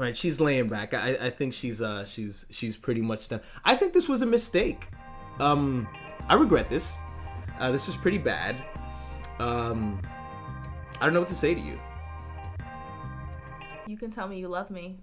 All right, she's laying back. I think she's pretty much done. I think this was a mistake. I regret this. This is pretty bad. I don't know what to say to you. You can tell me you love me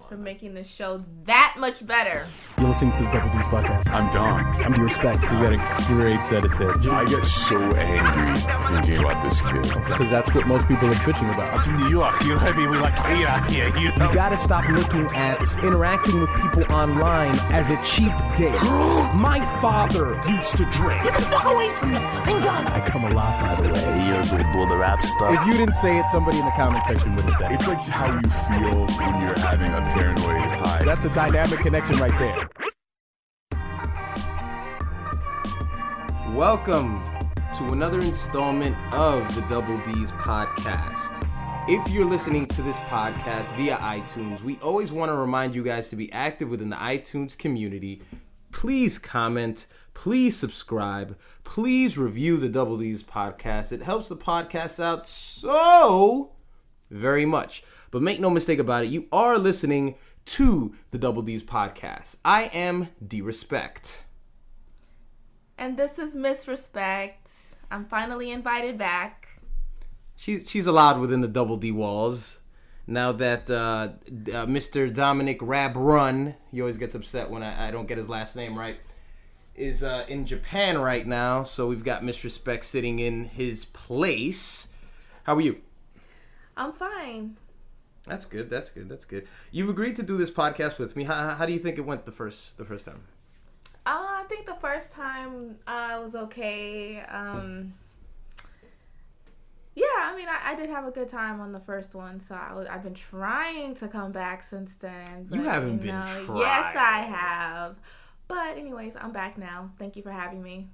for making this show that much better. You're listening to the Double D's podcast. I'm Dom. I'm D.respect. He's got a great set of tits. I get so angry thinking about this kid. Because that's what most people are bitching about. I'm from New York. You know what I mean? We like to eat out here. You know? You gotta stop looking at interacting with people online as a cheap date. My father used to drink. Get the fuck away from me. Hold on. I come a lot, by the way. You're going to do all the rap stuff. If you didn't say it, somebody in the comment section would have said it. It's like how you feel when you're having a paranoid high. That's a dynamic connection right there. Welcome to another installment of the Double D's podcast. If you're listening to this podcast via iTunes, we always want to remind you guys to be active within the iTunes community. Please comment, please subscribe, please review the Double D's podcast. It helps the podcast out so very much. But make no mistake about it, you are listening to the Double D's podcast. I am D.respect. And this is Mysteriousness. I'm finally invited back. She's allowed within the Double D walls. Now that Mr. Dominic Rab Run, he always gets upset when I don't get his last name right, is in Japan right now. So we've got Mysteriousness sitting in his place. How are you? I'm fine. That's good. You've agreed to do this podcast with me. How do you think it went the first time? I think the first time was okay. Yeah, I mean, I did have a good time on the first one, so I've been trying to come back since then. But, you haven't been trying. Yes, I have. But anyways, I'm back now. Thank you for having me.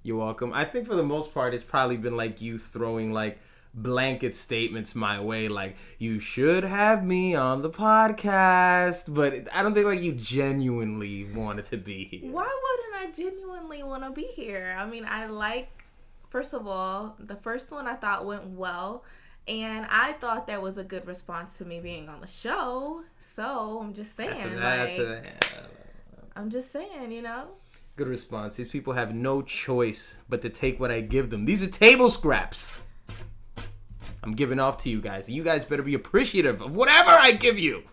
You're welcome. I think for the most part, it's probably been like you throwing like blanket statements my way, like you should have me on the podcast, but I don't think like you genuinely wanted to be here. Why wouldn't I genuinely want to be here? I mean, first of all, the first one I thought went well, and I thought there was a good response to me being on the show, so I'm just saying, I'm just saying, you know? Good response. These people have no choice but to take what I give them. These are table scraps I'm giving off to you guys. You guys better be appreciative of whatever I give you.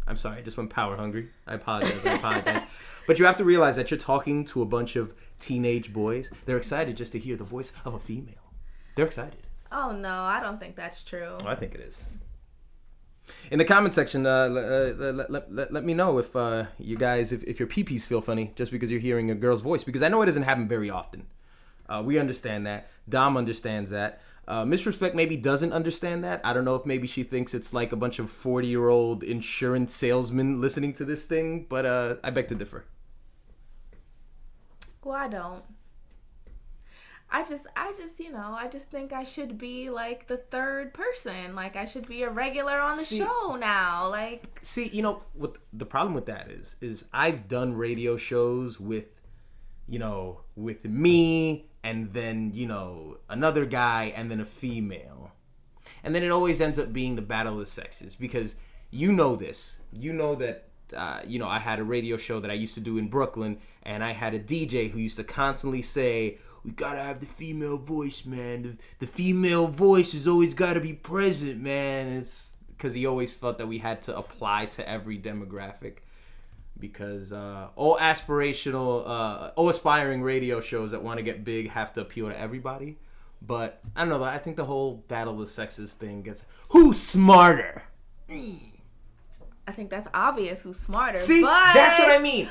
I'm sorry, I just went power hungry. I apologize. But you have to realize that you're talking to a bunch of teenage boys. They're excited just to hear the voice of a female. They're excited. Oh, no, I don't think that's true. Oh, I think it is. In the comment section, let me know if you guys, if your peepees feel funny just because you're hearing a girl's voice. Because I know it doesn't happen very often. We understand that. Dom understands that. Mysteriousness maybe doesn't understand that. I don't know if maybe she thinks it's like a bunch of 40-year-old insurance salesmen listening to this thing, but I beg to differ. Well, I don't. I just think I should be like the third person. Like I should be a regular on the show now. Like, see, you know what the problem with that is I've done radio shows with me and then, another guy and then a female. And then it always ends up being the battle of the sexes because you know this. You know that, I had a radio show that I used to do in Brooklyn and I had a DJ who used to constantly say, we gotta have the female voice, man. The female voice has always gotta be present, man. It's because he always felt that we had to apply to every demographic. Because all aspiring radio shows that want to get big have to appeal to everybody. But I don't know. I think the whole battle of the sexes thing gets who's smarter. I think that's obvious who's smarter. See, that's what I mean.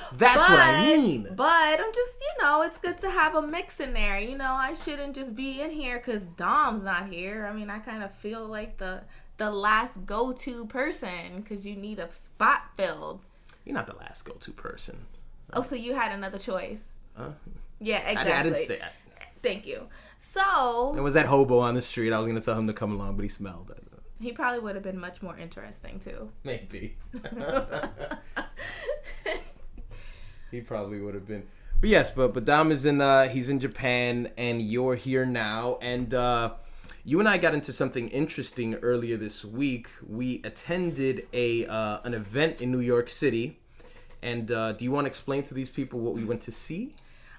But I'm just, it's good to have a mix in there. I shouldn't just be in here because Dom's not here. I mean, I kind of feel like the last go-to person because you need a spot filled. You're not the last go-to person. Oh, so you had another choice. Yeah, exactly. I didn't say that. Thank you. So... There was that hobo on the street. I was going to tell him to come along, but he smelled it. He probably would have been much more interesting, too. Maybe. He probably would have been. But yes, but Dom is he's in Japan, and you're here now. And, You and I got into something interesting earlier this week. We attended an event in New York City. And do you want to explain to these people what we went to see?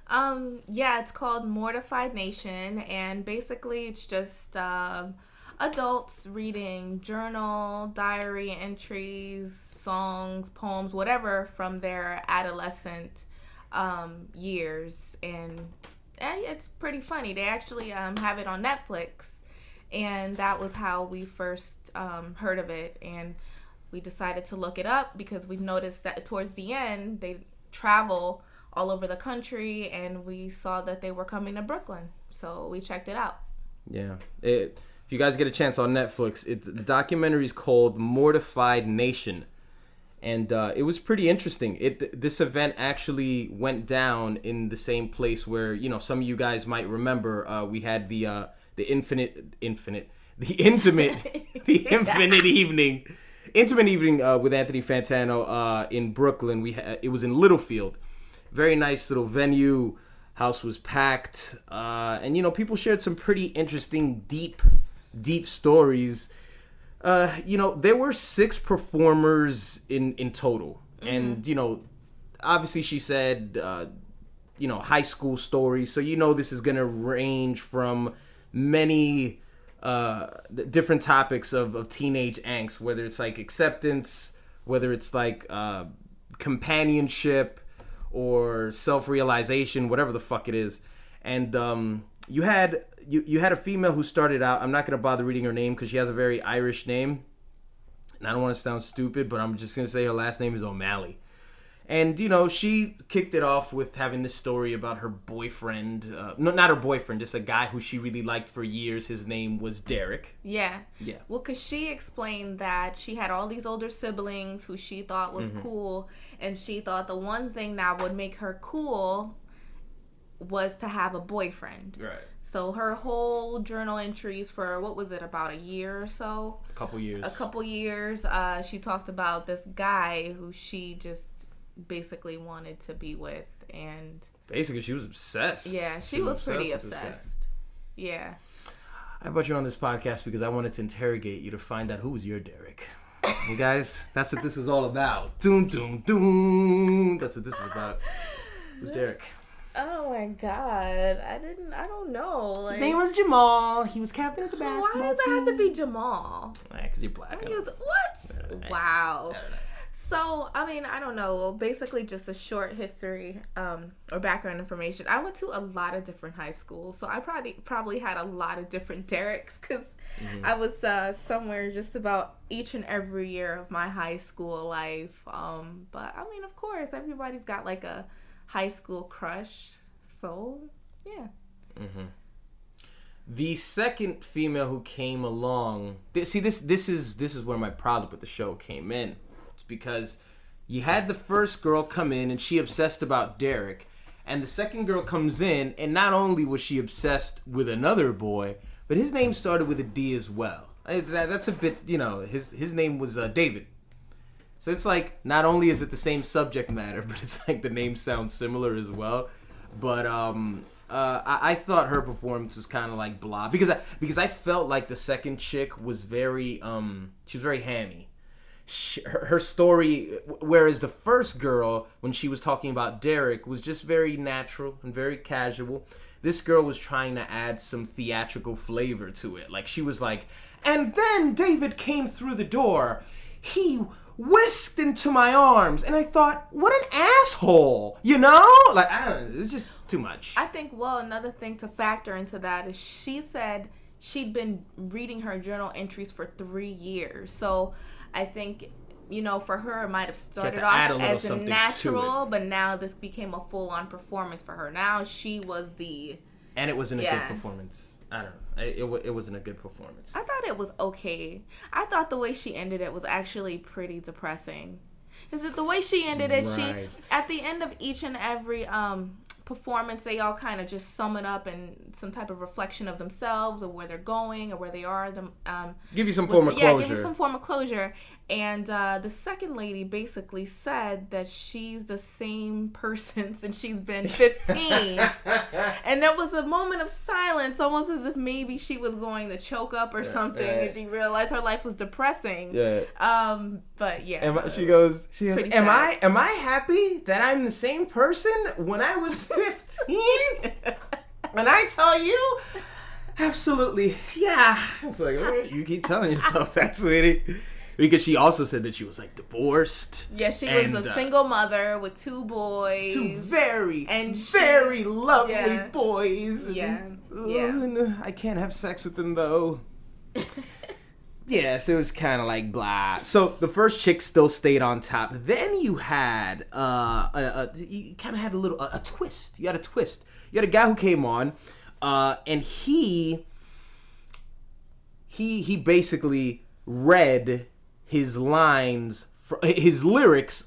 Yeah, it's called Mortified Nation. And basically it's just adults reading journal, diary entries, songs, poems, whatever from their adolescent years. And it's pretty funny. They actually have it on Netflix. And that was how we first heard of it. And we decided to look it up because we've noticed that towards the end, they travel all over the country. And we saw that they were coming to Brooklyn. So we checked it out. Yeah. If you guys get a chance on Netflix, the documentary is called Mortified Nation. And it was pretty interesting. This event actually went down in the same place where, you know, some of you guys might remember we had the intimate evening with Anthony Fantano in Brooklyn. It was in Littlefield. Very nice little venue. House was packed. And, you know, people shared some pretty interesting, deep stories. You know, there were 6 performers in total. Mm-hmm. And, you know, obviously she said, you know, high school stories. So, you know, this is going to range from many different topics of teenage angst, whether it's like acceptance, whether it's like companionship or self-realization, whatever the fuck it is. And you had a female who started out. I'm not going to bother reading her name because she has a very Irish name. And I don't want to sound stupid, but I'm just going to say her last name is O'Malley. And, you know, she kicked it off with having this story about her boyfriend. No, not her boyfriend, just a guy who she really liked for years. His name was Derek. Yeah. Well, because she explained that she had all these older siblings who she thought was cool. And she thought the one thing that would make her cool was to have a boyfriend. Right. So her whole journal entries for, what was it, about a year or so? A couple years. She talked about this guy who she just basically wanted to be with, and basically she was obsessed. Yeah, she was pretty obsessed. Yeah. I brought you on this podcast because I wanted to interrogate you to find out who was your Derek. And guys, that's what this is all about. Doom, doom, doom. That's what this is about. Who's Derek? Oh my god, I don't know. Like, his name was Jamal. He was captain of the basketball team. Why does it have to be Jamal? Because you're black. What? Wow. So, I mean, I don't know. Basically, just a short history or background information. I went to a lot of different high schools, so I probably had a lot of different Dereks because I was somewhere just about each and every year of my high school life. But, I mean, of course, everybody's got like a high school crush. So, yeah. Mm-hmm. The second female who came along... this is where my problem with the show came in. Because you had the first girl come in and she obsessed about Derek, and the second girl comes in and not only was she obsessed with another boy, but his name started with a D as well. That's a bit, you know, his name was David. So it's like, not only is it the same subject matter, but it's like the name sounds similar as well. But I thought her performance was kind of like blah, because I felt like the second chick was very she was very hammy. Her story, whereas the first girl, when she was talking about Derek, was just very natural and very casual. This girl was trying to add some theatrical flavor to it. Like, she was like, and then David came through the door. He whisked into my arms. And I thought, what an asshole, you know? Like, I don't know, it's just too much. I think, well, another thing to factor into that is she said she'd been reading her journal entries for 3 years. So I think, you know, for her, it might have started off as a natural, but now this became a full-on performance for her. Now she was the... And it wasn't a good performance. I don't know. It wasn't a good performance. I thought it was okay. I thought the way she ended it was actually pretty depressing. Is it the way she ended it? Right. She, at the end of each and every performance, they all kind of just sum it up in some type of reflection of themselves or where they're going or where they are. Give you some form of closure. Yeah, give you some form of closure. And the second lady basically said that she's the same person since she's been 15. And there was a moment of silence, almost as if maybe she was going to choke up or something, and she realized her life was depressing. But yeah. She goes, am I happy that I'm the same person when I was 15? And I tell you, absolutely, yeah. It's like, you keep telling yourself that, sweetie. Because she also said that she was like divorced. Yeah, she was a single mother with 2 boys. 2 very lovely boys. And I can't have sex with them though. Yeah, so it was kind of like blah. So the first chick still stayed on top. Then you had you kind of had a twist. You had a twist. You had a guy who came on, and he basically read his lyrics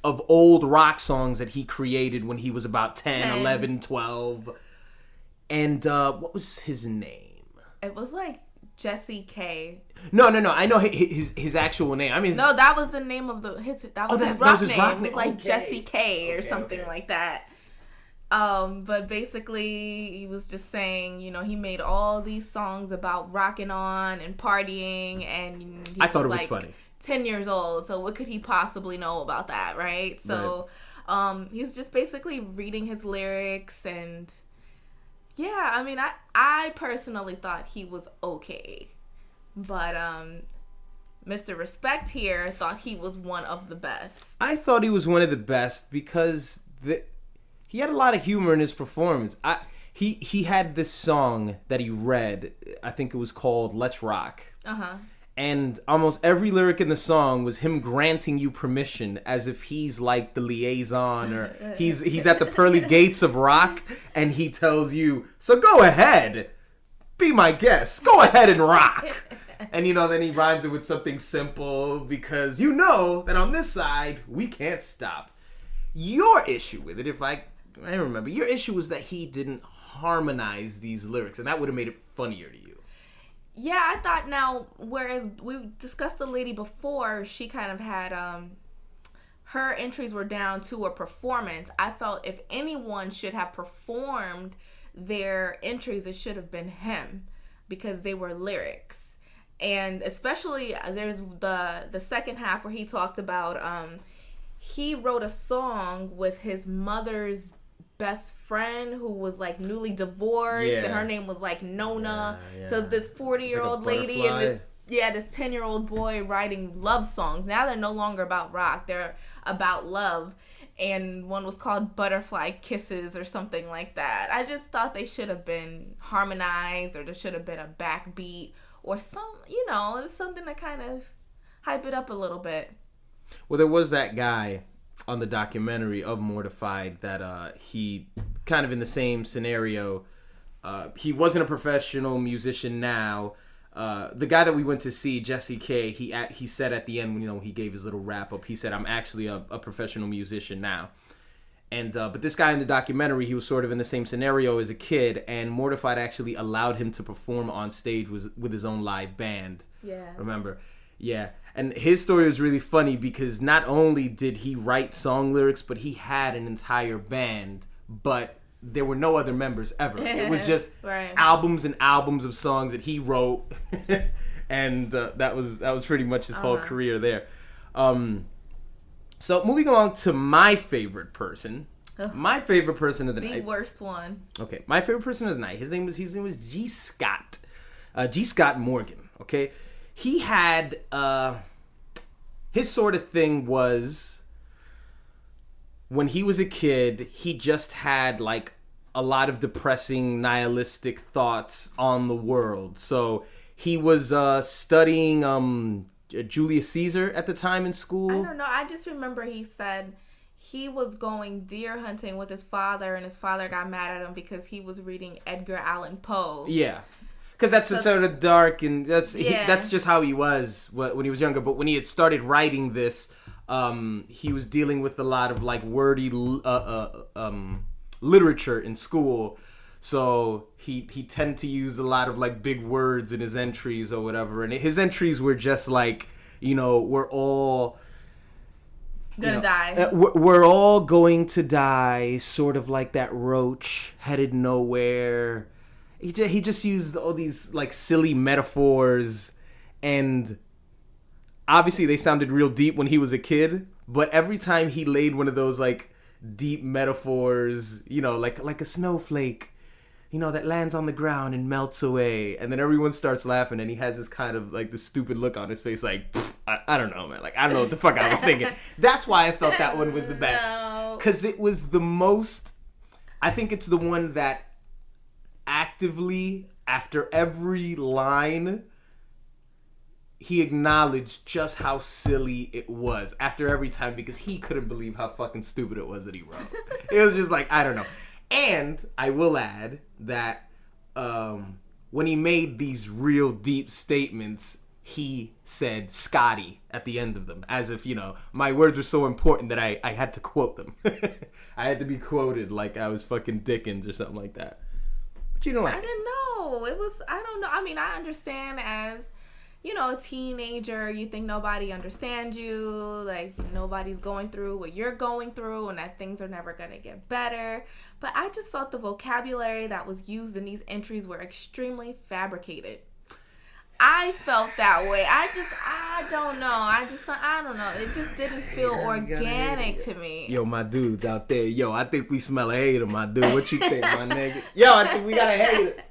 of old rock songs that he created when he was about 10, 11, 12. And what was his name? It was like Jesse K. No. I know his actual name. I mean, no, that was the name of his rock name. It was like Jesse K or something like that. But basically, he was just saying, he made all these songs about rocking on and partying, and I thought it was funny. 10 years old, so what could he possibly know about that, right? So, he's just basically reading his lyrics, and yeah, I mean, I personally thought he was okay, but Mr. Respect here thought he was one of the best. I thought he was one of the best because he had a lot of humor in his performance. He had this song that he read. I think it was called "Let's Rock." And almost every lyric in the song was him granting you permission, as if he's like the liaison, or he's at the pearly gates of rock, and he tells you, "So go ahead, be my guest. Go ahead and rock." And then he rhymes it with something simple because that on this side we can't stop. Your issue with it, if I remember, your issue was that he didn't harmonize these lyrics, and that would have made it funnier to you. Yeah, I thought now, whereas we discussed the lady before, she kind of had, her entries were down to a performance. I felt if anyone should have performed their entries, it should have been him, because they were lyrics. And especially, there's the second half where he talked about, he wrote a song with his mother's best friend who was like newly divorced, and her name was like Nona. So this 40-year-old lady and this 10-year-old boy writing love songs. Now they're no longer about rock, they're about love, and one was called Butterfly Kisses or something like that. I just thought they should have been harmonized, or there should have been a backbeat or something to kind of hype it up a little bit. Well, there was that guy on the documentary of Mortified that he kind of in the same scenario. He wasn't a professional musician now. The guy that we went to see, Jesse K, he said at the end, when he gave his little wrap up, he said, "I'm actually a professional musician now." And but this guy in the documentary, he was sort of in the same scenario as a kid, and Mortified actually allowed him to perform on stage with his own live band. Yeah. Remember? Yeah. And his story was really funny because not only did he write song lyrics, but he had an entire band, but there were no other members ever. It was just albums and albums of songs that he wrote, and that was pretty much his whole career there. So moving along to my favorite person. My favorite person of the night. The worst one. Okay, my favorite person of the night. His name was G. Scott. G. Scott Morgan. Okay, he had his sort of thing was when he was a kid, he just had like a lot of depressing, nihilistic thoughts on the world. So he was studying Julius Caesar at the time in school. I don't know. I just remember he said he was going deer hunting with his father, and his father got mad at him because he was reading Edgar Allan Poe. Yeah. Because that's sort of dark, and that's just how he was when he was younger. But when he had started writing this, he was dealing with a lot of like wordy literature in school. So he tended to use a lot of like big words in his entries or whatever. And his entries were just like we're all gonna die. We're all going to die, sort of like that roach headed nowhere. He just used all these like silly metaphors, and obviously they sounded real deep when he was a kid, but every time he laid one of those like deep metaphors, like a snowflake, that lands on the ground and melts away, and then everyone starts laughing, and he has this kind of like this stupid look on his face, like, I don't know, man, like, I don't know what the fuck I was thinking. That's why I felt that one was the best, because it was the most, I think it's the one that actively, after every line, he acknowledged just how silly it was after every time, because he couldn't believe how fucking stupid it was that he wrote. It was just like, I don't know. And I will add that when he made these real deep statements, he said Scotty at the end of them, as if, my words were so important that I had to quote them. I had to be quoted like I was fucking Dickens or something like that. But you don't like I didn't know. I don't know. I mean, I understand as, a teenager, you think nobody understands you, like nobody's going through what you're going through, and that things are never going to get better. But I just felt the vocabulary that was used in these entries were extremely fabricated. I felt that way. I don't know. I don't know. It just didn't feel organic to me. Yo, my dudes out there. Yo, I think we smell a hater, my dude. What you think, my nigga? Yo, I think we got a hater.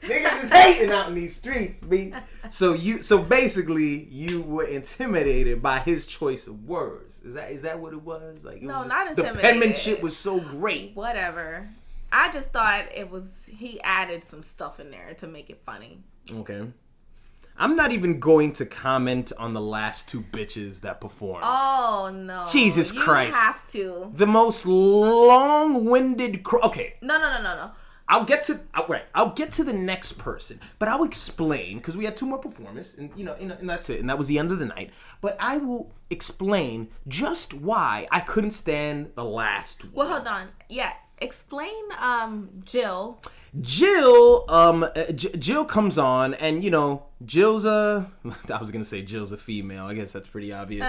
Niggas is hating out in these streets, B. So basically, you were intimidated by his choice of words. Is that what it was? Like, no, not intimidated. The penmanship was so great. Whatever. I just thought he added some stuff in there to make it funny. Okay. I'm not even going to comment on the last two bitches that performed. Oh, no. Jesus Christ. You have to. The most long-winded... Okay. No. I'll get to the next person, but I'll explain, because we had two more performers, and and that's it, and that was the end of the night. But I will explain just why I couldn't stand the last one. Well, hold on. Yeah, explain Jill. Jill comes on, and Jill's I was gonna say Jill's a female. I guess that's pretty obvious.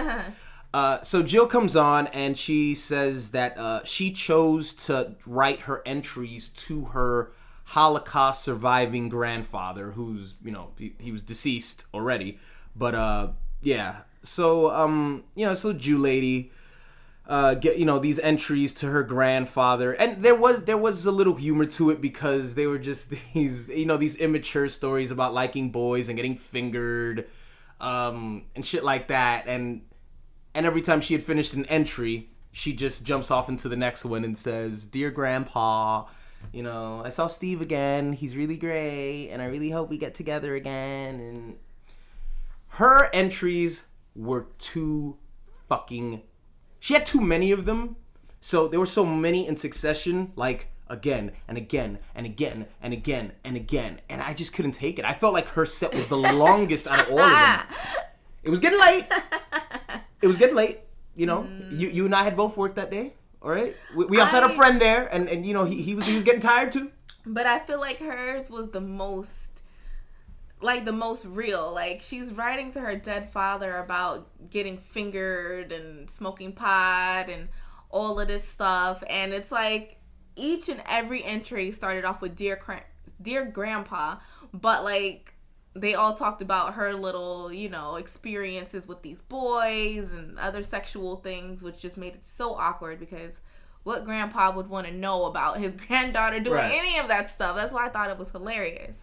So Jill comes on, and she says that she chose to write her entries to her Holocaust surviving grandfather, who's, he was deceased already. But, yeah. So, so Jew lady get, these entries to her grandfather. And there was a little humor to it, because they were just these, these immature stories about liking boys and getting fingered, and shit like that. And every time she had finished an entry, she just jumps off into the next one and says, "Dear Grandpa, I saw Steve again. He's really great, and I really hope we get together again." And her entries were too fucking... She had too many of them. So there were so many in succession, like again and again and again and again and again. And I just couldn't take it. I felt like her set was the longest out of all of them. It was getting late. You and I had both worked that day, all right? We also had a friend there, and he was getting tired too. But I feel like hers was the most real. Like, she's writing to her dead father about getting fingered and smoking pot and all of this stuff, and it's like each and every entry started off with dear Grandpa, but like they all talked about her little, experiences with these boys and other sexual things, which just made it so awkward, because what grandpa would want to know about his granddaughter doing any of that stuff? That's why I thought it was hilarious.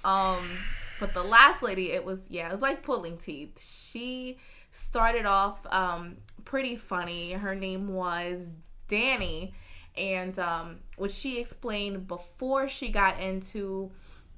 But the last lady, it was like pulling teeth. She started off pretty funny. Her name was Danny, and what she explained before she got into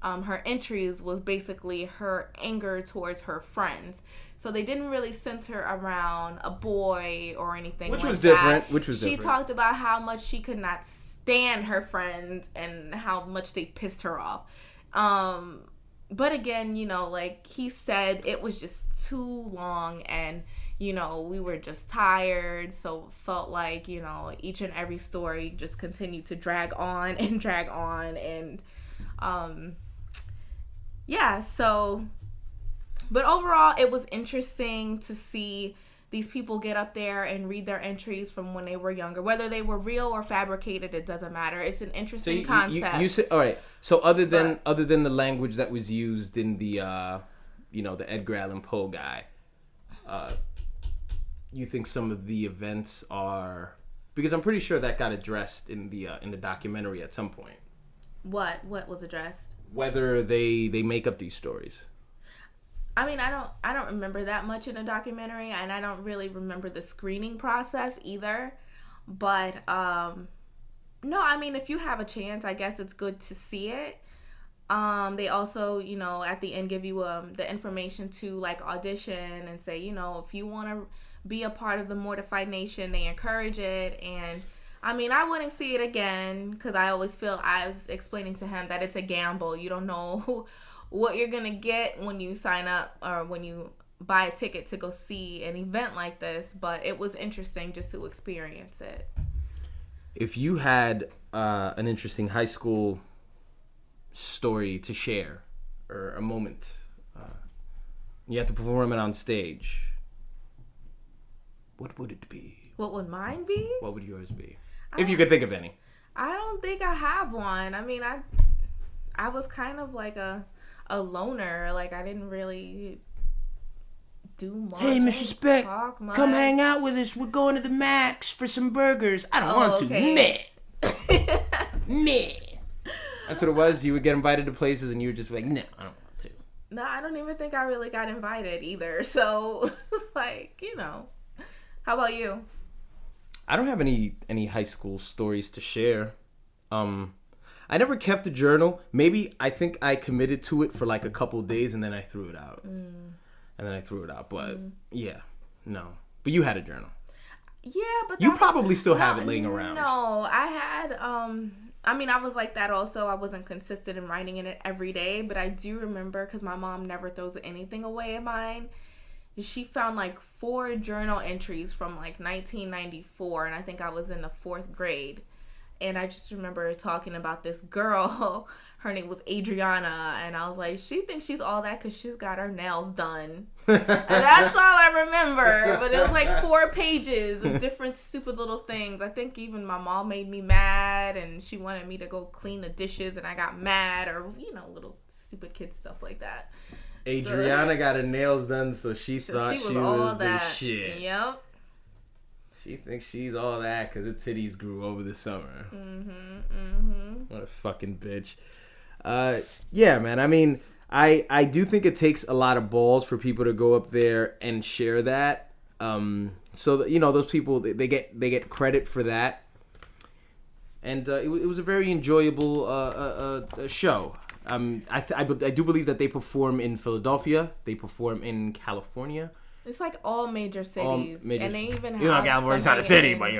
her entries was basically her anger towards her friends. So they didn't really center around a boy or anything Which like was that. different. She talked about how much she could not stand her friends and how much they pissed her off. But again, like he said, it was just too long, and we were just tired, so felt like, each and every story just continued to drag on, and yeah, so But overall, it was interesting to see these people get up there and read their entries from when they were younger. Whether they were real or fabricated, it doesn't matter. It's an interesting concept. You said, all right. So other than the language that was used in the, the Edgar Allan Poe guy, you think some of the events are, because I'm pretty sure that got addressed in the documentary at some point. What was addressed? Whether they make up these stories. I mean, I don't remember that much in the documentary, and I don't really remember the screening process either. But no, I mean, if you have a chance, I guess it's good to see it. They also, at the end give you the information to like audition and say, if you want to be a part of the Mortified Nation, they encourage it. And I mean, I wouldn't see it again because I always feel, I was explaining to him that it's a gamble. You don't know what you're going to get when you sign up or when you buy a ticket to go see an event like this. But it was interesting just to experience it. If you had an interesting high school story to share or a moment, you have to perform it on stage, what would it be? What would mine be? What would yours be? If you could think of any. I don't think I have one. I mean, I was kind of like a loner. Like, I didn't really do much. Hey, Respect, much. come hang out with us. We're going to the Max for some burgers. I don't want to. Meh. That's what it was. You would get invited to places and you were just like, no, I don't want to. No, I don't even think I really got invited either. So, like, How about you? I don't have any high school stories to share. I never kept a journal. Maybe I think I committed to it for like a couple of days and then I threw it out. But yeah, no. But you had a journal. Yeah, but you probably still have it laying around. No, I had. I mean, I was like that also. I wasn't consistent in writing in it every day, but I do remember because my mom never throws anything away in mine. She found like 4 journal entries from like 1994, and I think I was in the 4th grade. And I just remember talking about this girl. Her name was Adriana, and I was like, she thinks she's all that because she's got her nails done. And that's all I remember. But it was like 4 pages of different stupid little things. I think even my mom made me mad, and she wanted me to go clean the dishes, and I got mad, or little stupid kid stuff like that. Adriana got her nails done, so she thought she was the shit. Yep. She thinks she's all that because her titties grew over the summer. What a fucking bitch. Yeah, man. I mean, I do think it takes a lot of balls for people to go up there and share that. So that, those people, they get credit for that. And it was a very enjoyable show. I do believe that they perform in Philadelphia. They perform in California. It's like all major cities. And they even have California's not a city, but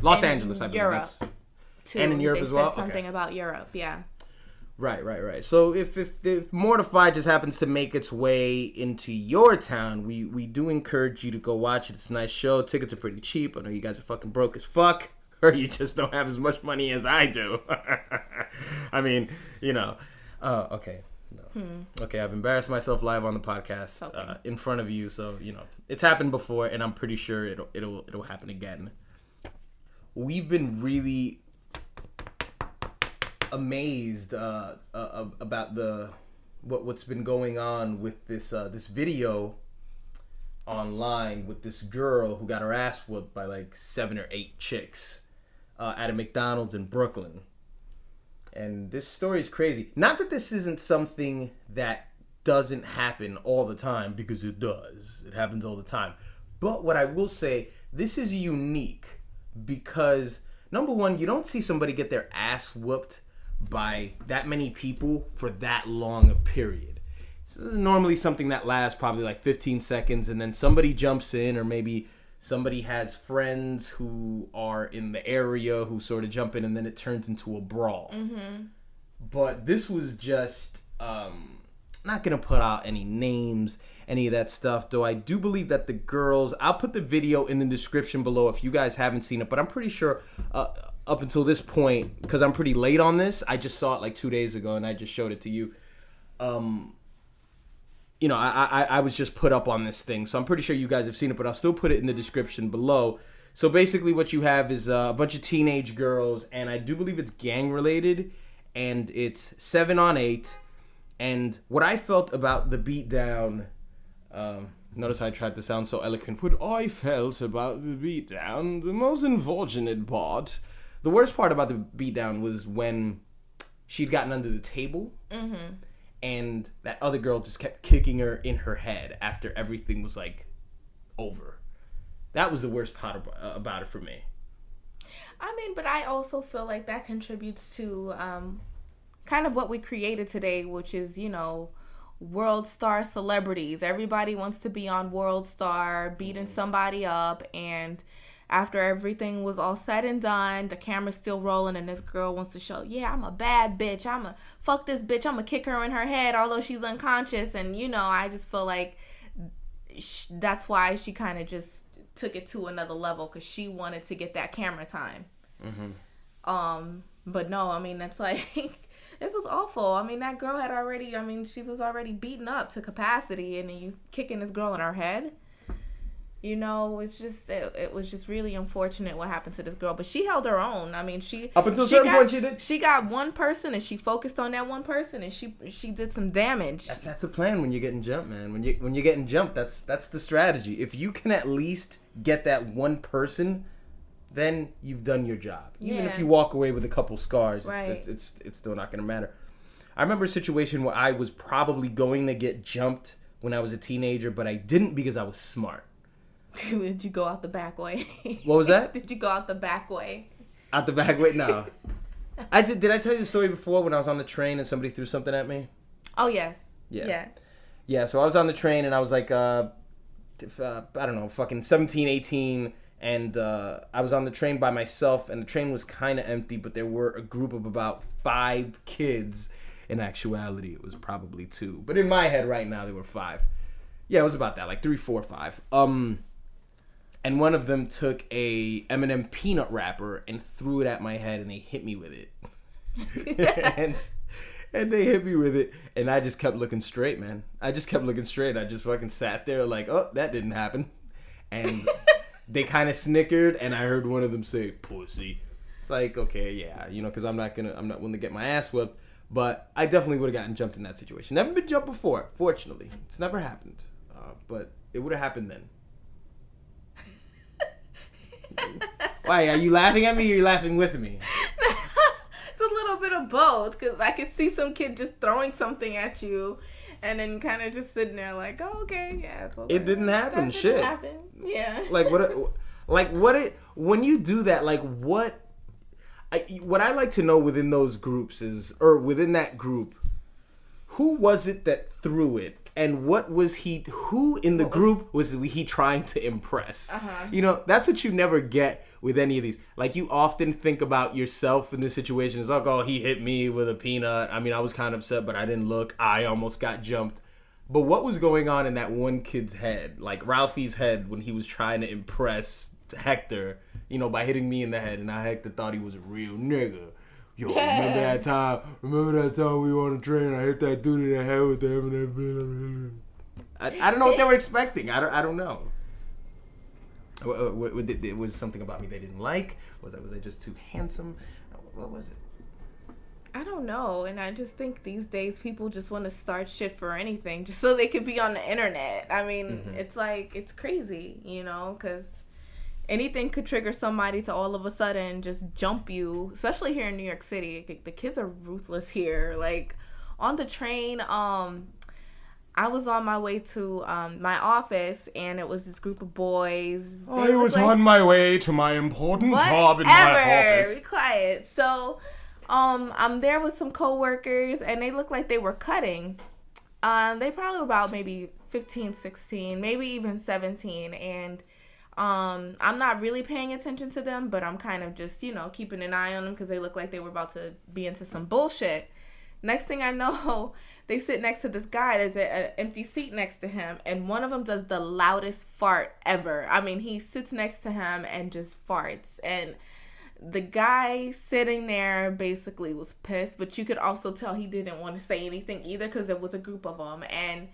Los Angeles, I believe. Europe, too. And in Europe they as well? Said something about Europe, yeah. Right. So if the Mortified just happens to make its way into your town, we do encourage you to go watch it. It's a nice show. Tickets are pretty cheap. I know you guys are fucking broke as fuck. Or you just don't have as much money as I do. I mean, okay. No. Okay, I've embarrassed myself live on the podcast in front of you, so it's happened before, and I'm pretty sure it'll happen again. We've been really amazed about what's been going on with this video online with this girl who got her ass whooped by like 7 or 8 chicks at a McDonald's in Brooklyn. And this story is crazy. Not that this isn't something that doesn't happen all the time, because it does. It happens all the time. But what I will say, this is unique because, number one, you don't see somebody get their ass whooped by that many people for that long a period. This is normally something that lasts probably like 15 seconds, and then somebody jumps in, or maybe somebody has friends who are in the area who sort of jump in, and then it turns into a brawl. But this was just, not going to put out any names, any of that stuff, though I do believe that the girls, I'll put the video in the description below if you guys haven't seen it, but I'm pretty sure up until this point, because I'm pretty late on this, I just saw it like 2 days ago and I just showed it to you. you know, I was just put up on this thing, so I'm pretty sure you guys have seen it, but I'll still put it in the description below. So basically what you have is a bunch of teenage girls, and I do believe it's gang related, and it's 7 on 8. And what I felt about the beatdown, notice I tried to sound so eloquent. What I felt about the beatdown, the most unfortunate part, the worst part about the beatdown was when she'd gotten under the table. Mm-hmm. And that other girl just kept kicking her in her head after everything was, like, over. That was the worst part about it for me. I mean, but I also feel like that contributes to kind of what we created today, which is, you know, world star celebrities. Everybody wants to be on World Star, beating somebody up, and after everything was all said and done, the camera's still rolling, and this girl wants to show, yeah, I'm a bad bitch. I'm a fuck this bitch. I'm gonna kick her in her head, although she's unconscious. And, you know, I just feel like that's why she kind of just took it to another level, because she wanted to get that camera time. Mm-hmm. But no, I mean, that's like, it was awful. I mean, that girl had already, I mean, she was already beaten up to capacity, and you kicking this girl in her head. You know, it's just, it was just really unfortunate what happened to this girl. But she held her own. I mean, up until a certain point, she did. She got one person, and she focused on that one person, and she did some damage. That's the plan when you're getting jumped, man. When you're getting jumped, that's the strategy. If you can at least get that one person, then you've done your job. Even if you walk away with a couple scars, right, it's still not going to matter. I remember a situation where I was probably going to get jumped when I was a teenager, but I didn't because I was smart. Did you go out the back way? What was that? Did you go out the back way? Out the back way? No. Did I tell you the story before when I was on the train and somebody threw something at me? Oh, yes. Yeah, so I was on the train and I was like, I don't know, fucking 17, 18, and I was on the train by myself, and the train was kind of empty, but there were a group of about 5 kids. In actuality, it was probably 2. But in my head right now, there were 5. Yeah, it was about that, like 3, 4, 5. And one of them took a M&M peanut wrapper and threw it at my head, and they hit me with it. and they hit me with it, and I just kept looking straight, man. I just kept looking straight. I just fucking sat there like, oh, that didn't happen. And they kind of snickered, and I heard one of them say, pussy. It's like, okay, yeah, you know, because I'm not willing to get my ass whipped, but I definitely would have gotten jumped in that situation. Never been jumped before, fortunately. It's never happened, but it would have happened then. Why, are you laughing at me or are you laughing with me? It's a little bit of both, because I could see some kid just throwing something at you and then kind of just sitting there like, oh, okay, yeah. It didn't happen, that shit. Didn't happen. Yeah. When you do that, like what I like to know within those groups is, or within that group, who was it that threw it? And who in the group was he trying to impress? Uh-huh. You know, that's what you never get with any of these. Like, you often think about yourself in this situation. It's like, oh, he hit me with a peanut. I mean, I was kind of upset, but I didn't look. I almost got jumped. But what was going on in that one kid's head, like Ralphie's head, when he was trying to impress Hector, you know, by hitting me in the head, and Hector thought he was a real nigga. Yo, remember that time we were on the train, I hit that dude in the head with the M&M. I don't know what they were expecting. I don't know. It was something about me they didn't like? Was I just too handsome? What was it? I don't know, and I just think these days people just want to start shit for anything just so they could be on the internet. I mean, It's like, it's crazy, you know, because anything could trigger somebody to all of a sudden just jump you, especially here in New York City. The kids are ruthless here. Like, on the train, I was on my way to my office, and it was this group of boys. I was on my way to my important job in my office. Be quiet. So, I'm there with some coworkers, and they looked like they were cutting. They probably were about maybe 15, 16, maybe even 17, and I'm not really paying attention to them, but I'm kind of just, you know, keeping an eye on them because they look like they were about to be into some bullshit. Next thing I know, they sit next to this guy. There's an empty seat next to him, and one of them does the loudest fart ever. I mean, he sits next to him and just farts, and the guy sitting there basically was pissed, but you could also tell he didn't want to say anything either because there was a group of them, and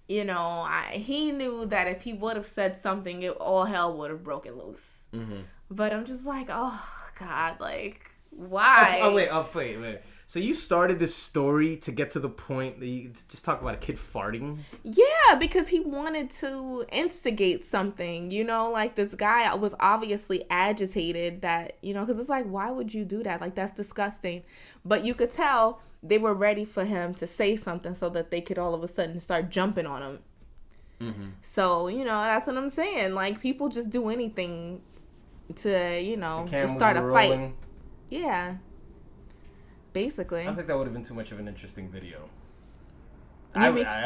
you know, he knew that if he would have said something, all hell would have broken loose. Mm-hmm. But I'm just like, oh, God, like, why? Wait. So you started this story to get to the point that you just talk about a kid farting? Yeah, because he wanted to instigate something, you know, like this guy was obviously agitated that, you know, because it's like, why would you do that? Like, that's disgusting. But you could tell they were ready for him to say something so that they could all of a sudden start jumping on him. Mm-hmm. So, you know, that's what I'm saying. Like, people just do anything to, you know, to start a fight. Yeah. Basically. I think that would have been too much of an interesting video.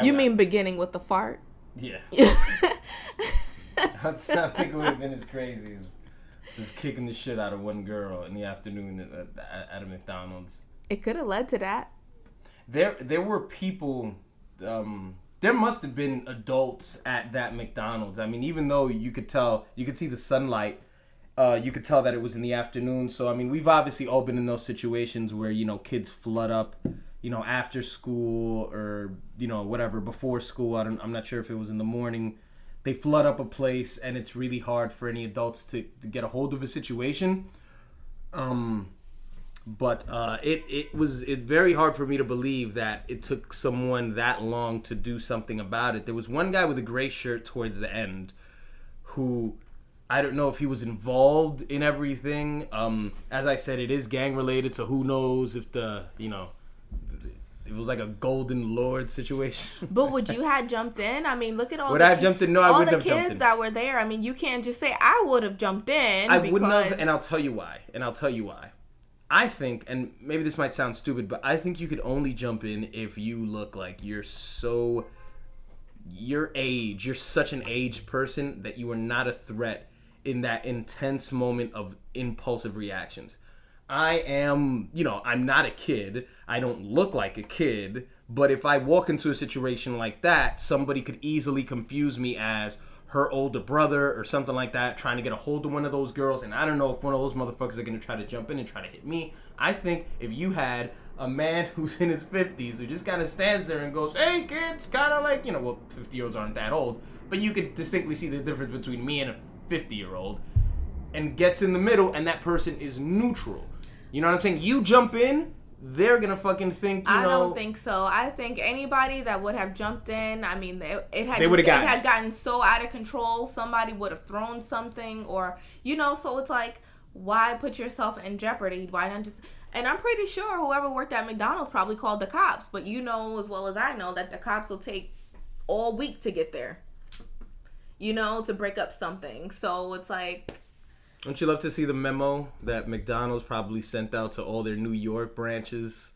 You mean beginning with the fart? Yeah. I think it would have been as crazy as just kicking the shit out of one girl in the afternoon at a McDonald's. It could have led to that. There were people. There must have been adults at that McDonald's. I mean, even though you could see the sunlight. You could tell that it was in the afternoon. So, I mean, we've obviously all been in those situations where, you know, kids flood up, you know, after school or, you know, whatever, before school. I'm not sure if it was in the morning. They flood up a place, and it's really hard for any adults to get a hold of a situation. But it was very hard for me to believe that it took someone that long to do something about it. There was one guy with a gray shirt towards the end who... I don't know if he was involved in everything. As I said, it is gang related, so who knows if it was like a Golden Lord situation. But would you have jumped in? I mean, look at all would I have jumped in? No, I wouldn't have jumped in. All the kids that were there. I mean, you can't just say, I would have jumped in. I wouldn't have, and I'll tell you why. I think, and maybe this might sound stupid, but I think you could only jump in if you look like you're such an aged person that you are not a threat in that intense moment of impulsive reactions. I'm not a kid. I don't look like a kid. But if I walk into a situation like that, somebody could easily confuse me as her older brother or something like that, trying to get a hold of one of those girls. And I don't know if one of those motherfuckers are going to try to jump in and try to hit me. I think if you had a man who's in his 50s who just kind of stands there and goes, hey, kids, kind of like, 50-year-olds aren't that old. But you could distinctly see the difference between me and a 50-year-old, and gets in the middle, and that person is neutral. You know what I'm saying? You jump in, they're gonna fucking think, I don't think so. I think anybody that would have jumped in, I mean, it had gotten so out of control, somebody would have thrown something, or, so it's like, why put yourself in jeopardy? Why not just... And I'm pretty sure whoever worked at McDonald's probably called the cops, but you know as well as I know that the cops will take all week to get there. To break up something. So it's like... Don't you love to see the memo that McDonald's probably sent out to all their New York branches,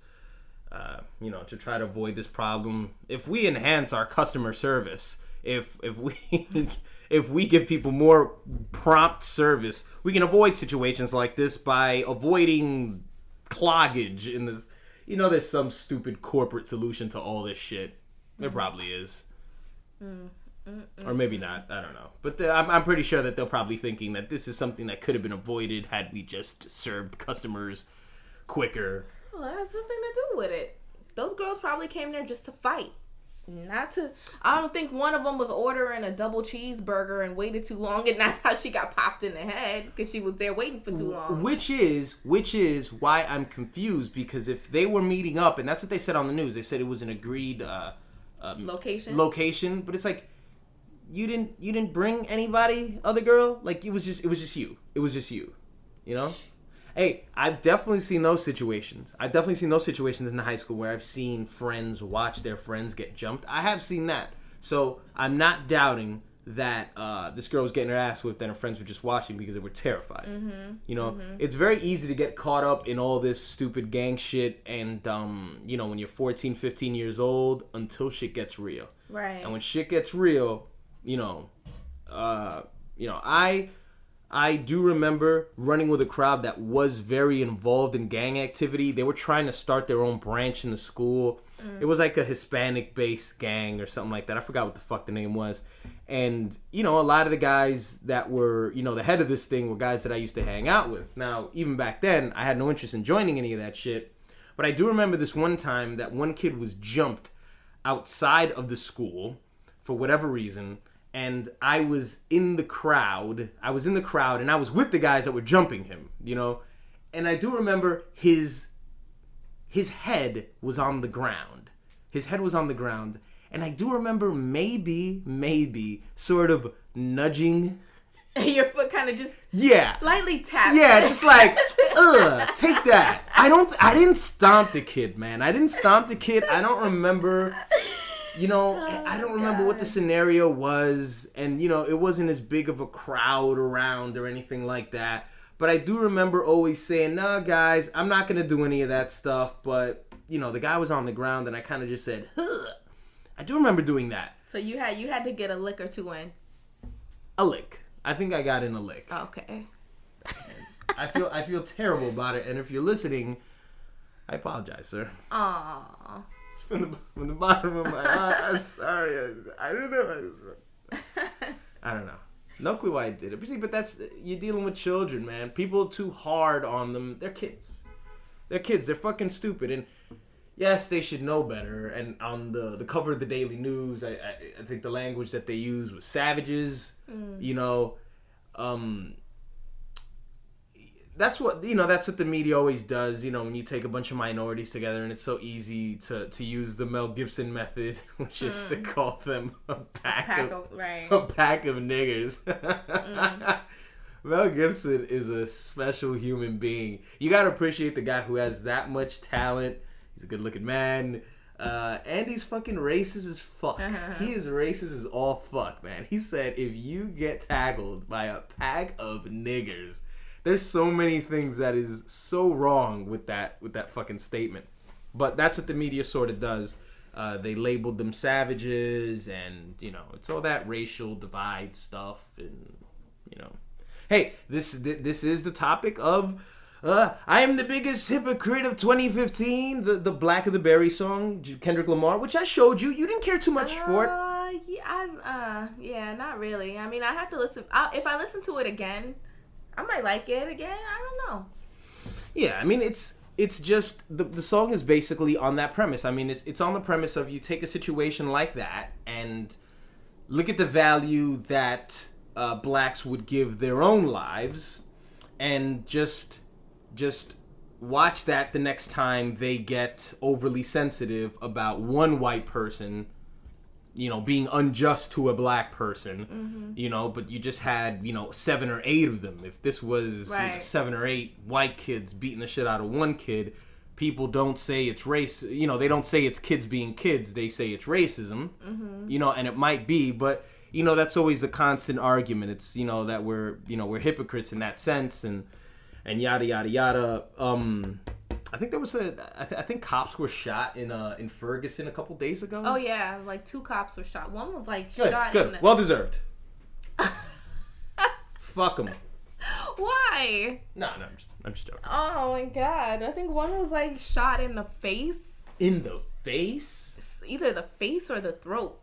to try to avoid this problem? If we enhance our customer service, if we give people more prompt service, we can avoid situations like this by avoiding cloggage in this. There's some stupid corporate solution to all this shit. There probably is. Or maybe not. I don't know. But I'm pretty sure that they're probably thinking that this is something that could have been avoided had we just served customers quicker. Well, that has something to do with it. Those girls probably came there just to fight. I don't think one of them was ordering a double cheeseburger and waited too long, and that's how she got popped in the head, because she was there waiting for too long. Which is why I'm confused, because if they were meeting up, and that's what they said on the news, they said it was an agreed location, but it's like, you didn't bring anybody, other girl? Like, it was just you. It was just you. Hey, I've definitely seen those situations. in the high school where I've seen friends watch their friends get jumped. I have seen that. So I'm not doubting that this girl was getting her ass whipped and her friends were just watching because they were terrified. Mm-hmm. It's very easy to get caught up in all this stupid gang shit and, when you're 14, 15 years old, until shit gets real. Right. And when shit gets real... I do remember running with a crowd that was very involved in gang activity. They were trying to start their own branch in the school. It was like a Hispanic-based gang or something like that. I forgot what the fuck the name was. And, a lot of the guys that were, the head of this thing were guys that I used to hang out with. Now, even back then, I had no interest in joining any of that shit. But I do remember this one time that one kid was jumped outside of the school for whatever reason, and I was in the crowd. And I was with the guys that were jumping him, you know. And I do remember his head was on the ground. And I do remember maybe sort of nudging. Your foot kind of just lightly tapped. Yeah, just like, take that. I didn't stomp the kid, man. I don't remember, you know, I don't remember what the scenario was. And, you know, it wasn't as big of a crowd around or anything like that. But I do remember always saying, nah, guys, I'm not going to do any of that stuff. But, you know, the guy was on the ground and I kind of just said, huh. I do remember doing that. So you had to get a lick or two in. A lick. I think I got in a lick. Okay. I feel terrible about it, and if you're listening, I apologize, sir. Aww. From the bottom of my heart, I'm sorry. I don't know. I don't know. No clue why I did it. But see, you're dealing with children, man. People are too hard on them. They're kids. They're fucking stupid, and yes, they should know better. And on the cover of the Daily News, I think the language that they used was savages. You know, that's what the media always does. You know, when you take a bunch of minorities together, and it's so easy to use the Mel Gibson method, which is to call them a pack of niggers. Mel Gibson is a special human being. You gotta appreciate the guy who has that much talent. He's a good-looking man, and he's fucking racist as fuck. He is racist as all fuck, man. He said, if you get tackled by a pack of niggers, there's so many things that is so wrong with that fucking statement. But that's what the media sort of does. They labeled them savages, and, you know, it's all that racial divide stuff, and, you know. Hey, this is the topic of... I am the biggest hypocrite of 2015, the Black of the Berry song, Kendrick Lamar, which I showed you. You didn't care too much for it. Yeah, not really. I mean, I have to listen. If I listen to it again, I might like it again. I don't know. Yeah, I mean, it's just, the song is basically on that premise. I mean, it's on the premise of you take a situation like that and look at the value that blacks would give their own lives and just watch that the next time they get overly sensitive about one white person, you know, being unjust to a black person, you know, but you just had, you know, 7 or 8 of them. If this was 7 or 8 white kids beating the shit out of one kid, people don't say it's race, you know, they don't say it's kids being kids, they say it's racism, you know, and it might be, but, you know, that's always the constant argument. It's, you know, that we're hypocrites in that sense, and yada yada yada. I think there was I think cops were shot in Ferguson a couple days ago. Oh yeah, like 2 cops were shot. One was like shot. Good, well deserved. Fuck them. Why? No, I'm just joking. Oh my god, I think one was like shot in the face. In the face? It's either the face or the throat.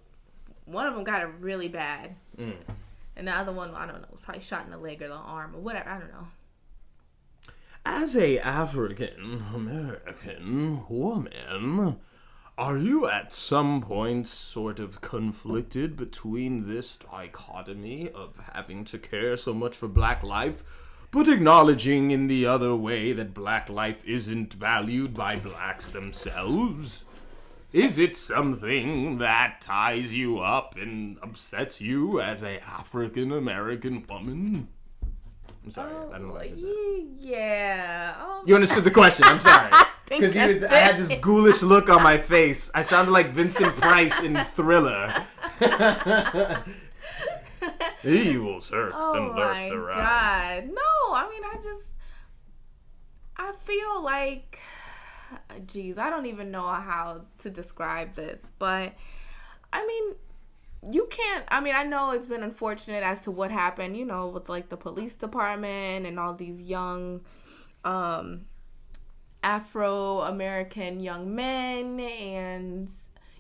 One of them got it really bad, and the other one, I don't know, was probably shot in the leg or the arm or whatever. I don't know. As a African-American woman, are you at some point sort of conflicted between this dichotomy of having to care so much for black life, but acknowledging in the other way that black life isn't valued by blacks themselves? Is it something that ties you up and upsets you as a African-American woman? I'm sorry, I don't know what I did that. Yeah. You understood the question, I'm sorry. Because I had this ghoulish look on my face. I sounded like Vincent Price in Thriller. Evil lurks and lurks around. God. No, I mean, I feel like, geez, I don't even know how to describe this, but I mean, you can't, I mean, I know it's been unfortunate as to what happened, you know, with like the police department and all these young Afro-American young men, and,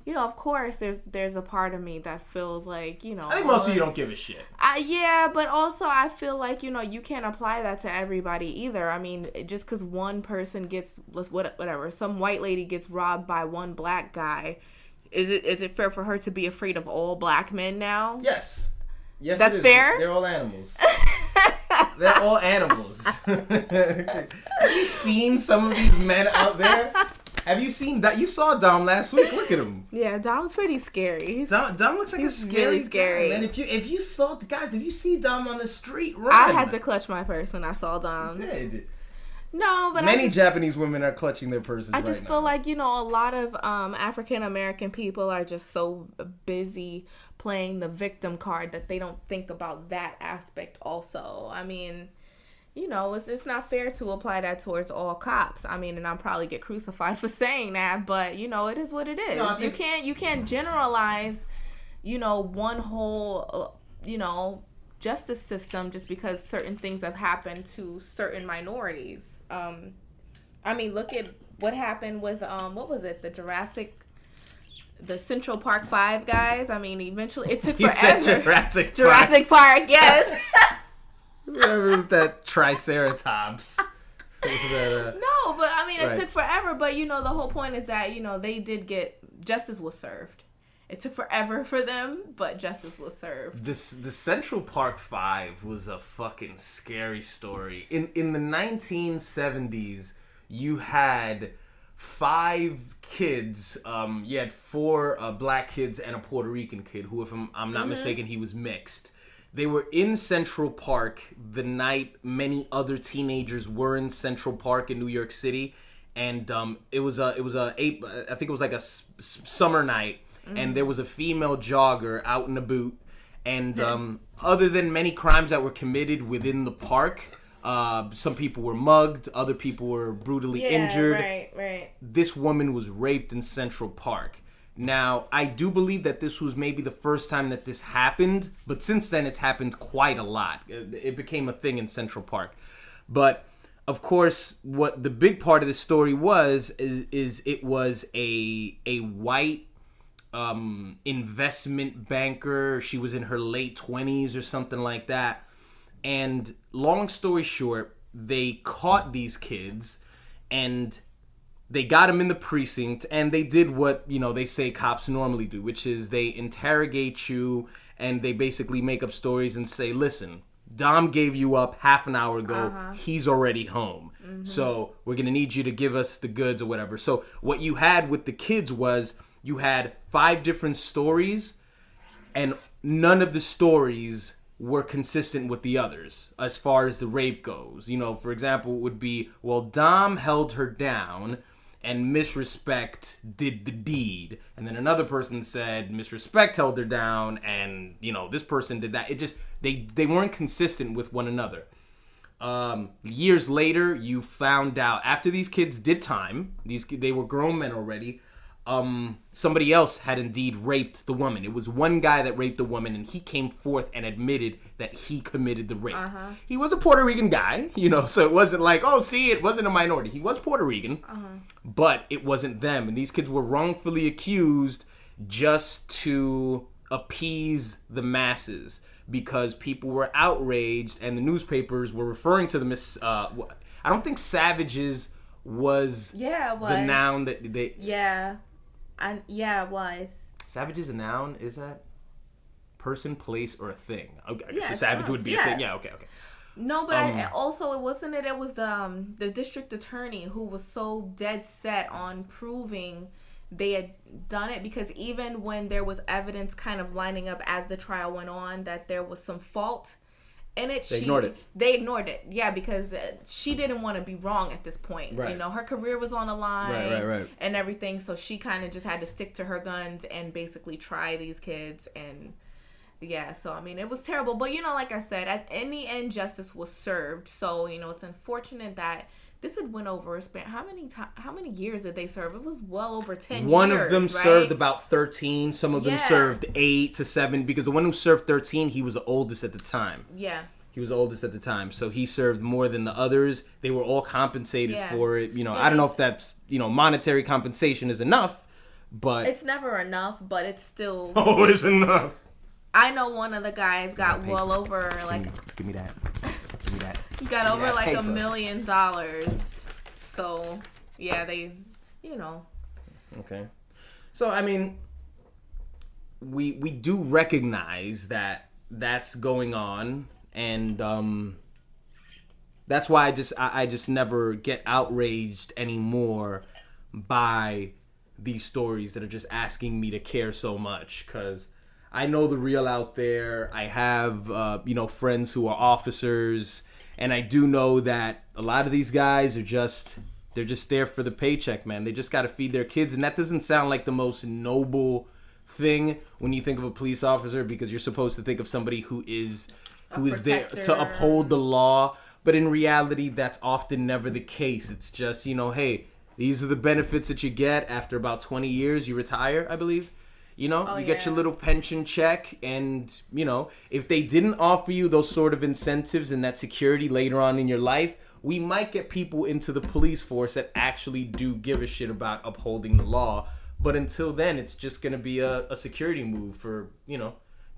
you know, of course there's a part of me that feels like, you know, I think most of you don't give a shit. Yeah, but also I feel like, you know, you can't apply that to everybody either. I mean, just because one person gets, whatever, some white lady gets robbed by one black guy, Is it fair for her to be afraid of all black men now? Yes. Yes, that's fair. They're all animals. They're all animals. Have you seen some of these men out there? Have you seen that? You saw Dom last week. Look at him. Yeah, Dom's pretty scary. Dom looks like He's a scary really scary. guy, man. If you see Dom on the street, run. I had to clutch my purse when I saw Dom. You did. No, but many Japanese women are clutching their purses. I just feel like, you know, a lot of African American people are just so busy playing the victim card that they don't think about that aspect also. I mean, you know, it's not fair to apply that towards all cops. I mean, and I'll probably get crucified for saying that, but you know, it is what it is. No, you can't generalize, you know, one whole you know, justice system just because certain things have happened to certain minorities. I mean, look at what happened with what was it? The Central Park 5 guys. I mean, eventually it took forever. You said Jurassic Park, yes. That Triceratops. No, but I mean, it took forever. But you know, the whole point is that, you know, they did get justice was served. It took forever for them, but justice was served. The Central Park 5 was a fucking scary story. In the 1970s, you had 5 kids. You had 4 black kids and a Puerto Rican kid who, if I'm not mistaken, he was mixed. They were in Central Park the night many other teenagers were in Central Park in New York City, and it was a I think it was like a summer night. And there was a female jogger out in a boot. And other than many crimes that were committed within the park, some people were mugged, other people were brutally injured. Right. This woman was raped in Central Park. Now, I do believe that this was maybe the first time that this happened, but since then it's happened quite a lot. It became a thing in Central Park. But of course, what the big part of the story was is it was a white investment banker. She was in her late 20s or something like that. And long story short, they caught these kids and they got them in the precinct, and they did what, you know, they say cops normally do, which is they interrogate you and they basically make up stories and say, listen, Dom gave you up half an hour ago. He's already home. So we're going to need you to give us the goods or whatever. So what you had with the kids was you had 5 different stories, and none of the stories were consistent with the others as far as the rape goes. You know, for example, it would be, well, Dom held her down and Misrespect did the deed. And then another person said Misrespect held her down and, you know, this person did that. It just, they weren't consistent with one another. Years later, you found out, after these kids did time, they were grown men already, somebody else had indeed raped the woman. It was one guy that raped the woman, and he came forth and admitted that he committed the rape. He was a Puerto Rican guy, you know, so it wasn't like, oh, see, it wasn't a minority. He was Puerto Rican, but it wasn't them. And these kids were wrongfully accused just to appease the masses because people were outraged and the newspapers were referring to them as, I don't think savages was the noun that they... it was. Savage is a noun? Is that person, place, or a thing? Okay, I guess Yeah, a savage would be a thing. Yeah, okay. No, but it was the district attorney who was so dead set on proving they had done it, because even when there was evidence kind of lining up as the trial went on that there was some fault in it, they ignored it. Yeah, because she didn't want to be wrong at this point. Right. You know, her career was on the line right. and everything, so she kind of just had to stick to her guns and basically try these kids. And yeah, so I mean, it was terrible. But you know, like I said, in the end, justice was served. So, you know, it's unfortunate that this had went over a span. How many years did they serve? It was well over 10 years. One of them served about 13. Some of them served 8 to 7, because the one who served 13, he was the oldest at the time. Yeah. He was the oldest at the time, so he served more than the others. They were all compensated for it. You know, I don't know if that's, you know, monetary compensation is enough, but... It's never enough, but it's still... Always enough. I know one of the guys got well over, like... Give me that. He got over like $1 million. So, yeah, they, you know. Okay. So, I mean, we do recognize that that's going on, and that's why I just never get outraged anymore by these stories that are just asking me to care so much, because I know the real out there. I have friends who are officers, and I do know that a lot of these guys are just there for the paycheck, man. They just got to feed their kids, and that doesn't sound like the most noble thing when you think of a police officer, because you're supposed to think of somebody who is there to uphold the law. But in reality, that's often never the case. It's just, hey, these are the benefits that you get after about 20 years. You retire, I believe. You get your little pension check. And, if they didn't offer you those sort of incentives and that security later on in your life, we might get people into the police force that actually do give a shit about upholding the law. But until then, it's just going to be a security move for,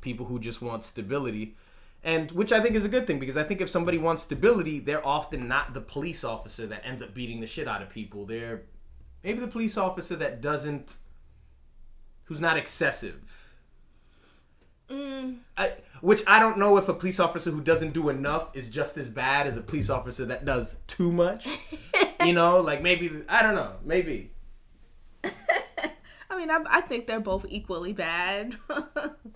people who just want stability. And which I think is a good thing, because I think if somebody wants stability, they're often not the police officer that ends up beating the shit out of people. They're maybe the police officer that who's not excessive. Which I don't know if a police officer who doesn't do enough is just as bad as a police officer that does too much. Maybe, I don't know, maybe. I mean, I think they're both equally bad,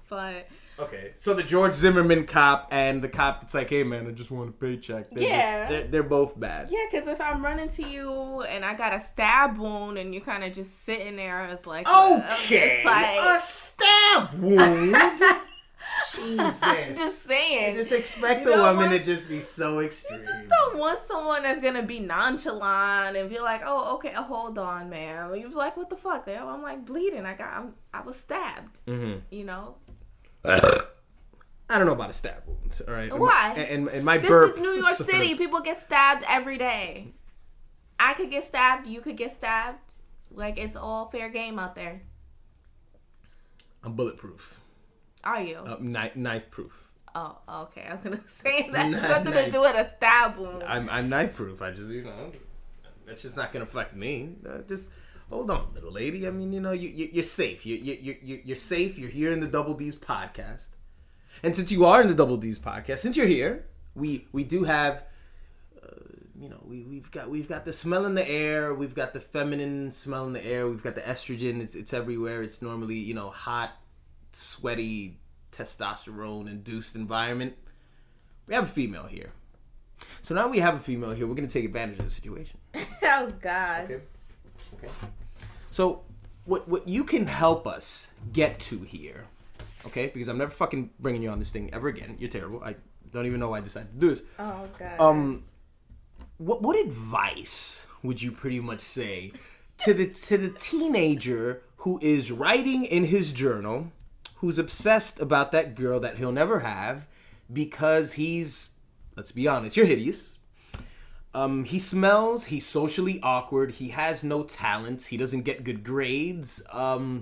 but... Okay, so the George Zimmerman cop and the cop that's like, hey, man, I just want a paycheck. They're both bad. Yeah, because if I'm running to you and I got a stab wound and you're kind of just sitting there, it's like... Okay, a stab wound? Jesus. I'm just saying. You just expect the woman to just be so extreme. You just don't want someone that's going to be nonchalant and be like, oh, okay, hold on, man. You're like, what the fuck? I'm like bleeding. I was stabbed, I don't know about a stab wound, all right? Why? And my this burp... is New York City. People get stabbed every day. I could get stabbed. You could get stabbed. Like, it's all fair game out there. I'm bulletproof. Are you? Knife proof. Oh, okay. I was going to say that. Nothing to do with a stab wound. I'm knife proof. I just, that's just not going to affect me. Just... Hold on, little lady. I mean, you're safe. You're safe. You're here in the Double D's podcast. And since you are in the Double D's podcast, since you're here, we do have, we've got the smell in the air. We've got the feminine smell in the air. We've got the estrogen. It's everywhere. It's normally, hot, sweaty, testosterone-induced environment. We have a female here. So now we have a female here. We're going to take advantage of the situation. Oh, God. Okay. So, what you can help us get to here, okay? Because I'm never fucking bringing you on this thing ever again. You're terrible. I don't even know why I decided to do this. Oh, God. What advice would you pretty much say to the teenager who is writing in his journal, who's obsessed about that girl that he'll never have because he's, let's be honest, you're hideous. He smells, he's socially awkward, he has no talents, he doesn't get good grades,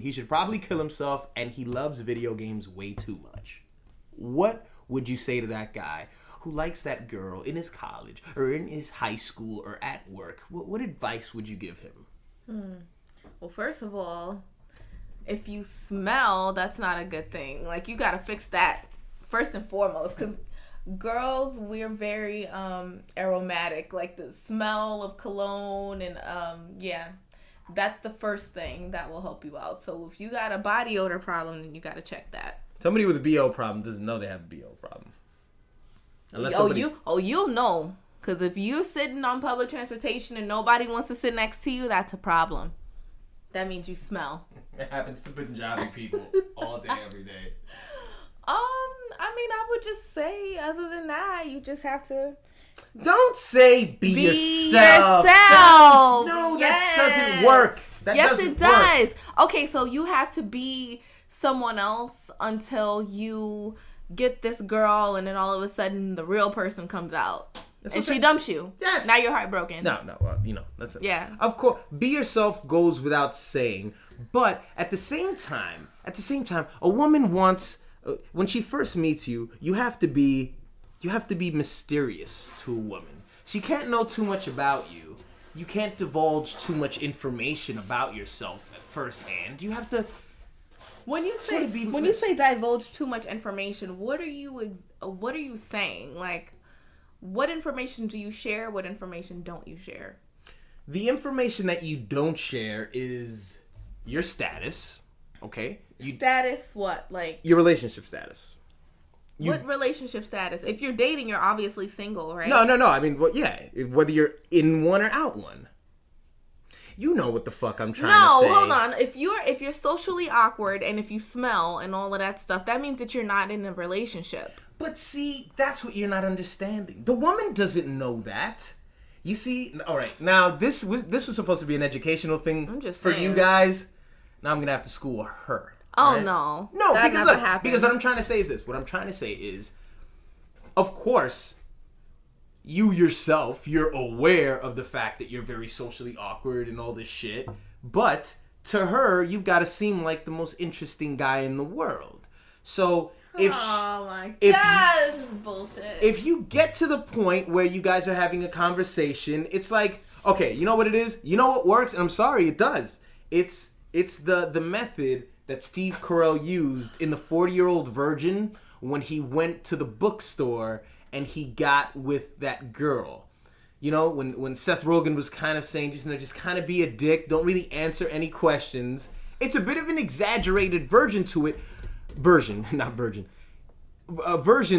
he should probably kill himself, and he loves video games way too much. What would you say to that guy who likes that girl in his college, or in his high school, or at work? What advice would you give him? Well, first of all, if you smell, that's not a good thing. Like, you gotta fix that first and foremost, because girls, we're very aromatic, like the smell of cologne, and that's the first thing that will help you out. So if you got a body odor problem, then you got to check that. Somebody with a BO problem doesn't know they have a BO problem. You'll know, because if you're sitting on public transportation and nobody wants to sit next to you, that's a problem. That means you smell. It happens to Punjabi people all day, every day. I mean, I would just say, other than that, you just have to... Don't say be yourself. No, yes. That doesn't work. Yes, it does. Okay, so you have to be someone else until you get this girl, and then all of a sudden, the real person comes out. And she dumps you. Yes. Now you're heartbroken. No. Well, that's it. Yeah. Of course, be yourself goes without saying. But at the same time, a woman wants... when she first meets you, you have to be mysterious to a woman. She can't know too much about you. You can't divulge too much information about yourself at first hand. You have to When you say divulge too much information, what are you saying? Like, what information do you share? What information don't you share? The information that you don't share is your status, okay? Status what? Like your relationship status. What relationship status? If you're dating, you're obviously single, right? No. I mean, whether you're in one or out one. You know what the fuck I'm trying to say. No, hold on. If you're socially awkward and if you smell and all of that stuff, that means that you're not in a relationship. But see, that's what you're not understanding. The woman doesn't know that. You see, all right. Now this was supposed to be an educational thing for you guys. Now I'm gonna have to school her. Oh right? No, because what I'm trying to say is this. What I'm trying to say is, of course, you yourself, you're aware of the fact that you're very socially awkward and all this shit. But to her, you've got to seem like the most interesting guy in the world. So if this is bullshit. If you get to the point where you guys are having a conversation, it's like, okay, you know what it is? You know what works? And I'm sorry, it does. It's the method that Steve Carell used in The 40-Year-Old Virgin when he went to the bookstore and he got with that girl. You know, when Seth Rogen was kind of saying, just kind of be a dick, don't really answer any questions. It's a bit of an exaggerated version to it. Version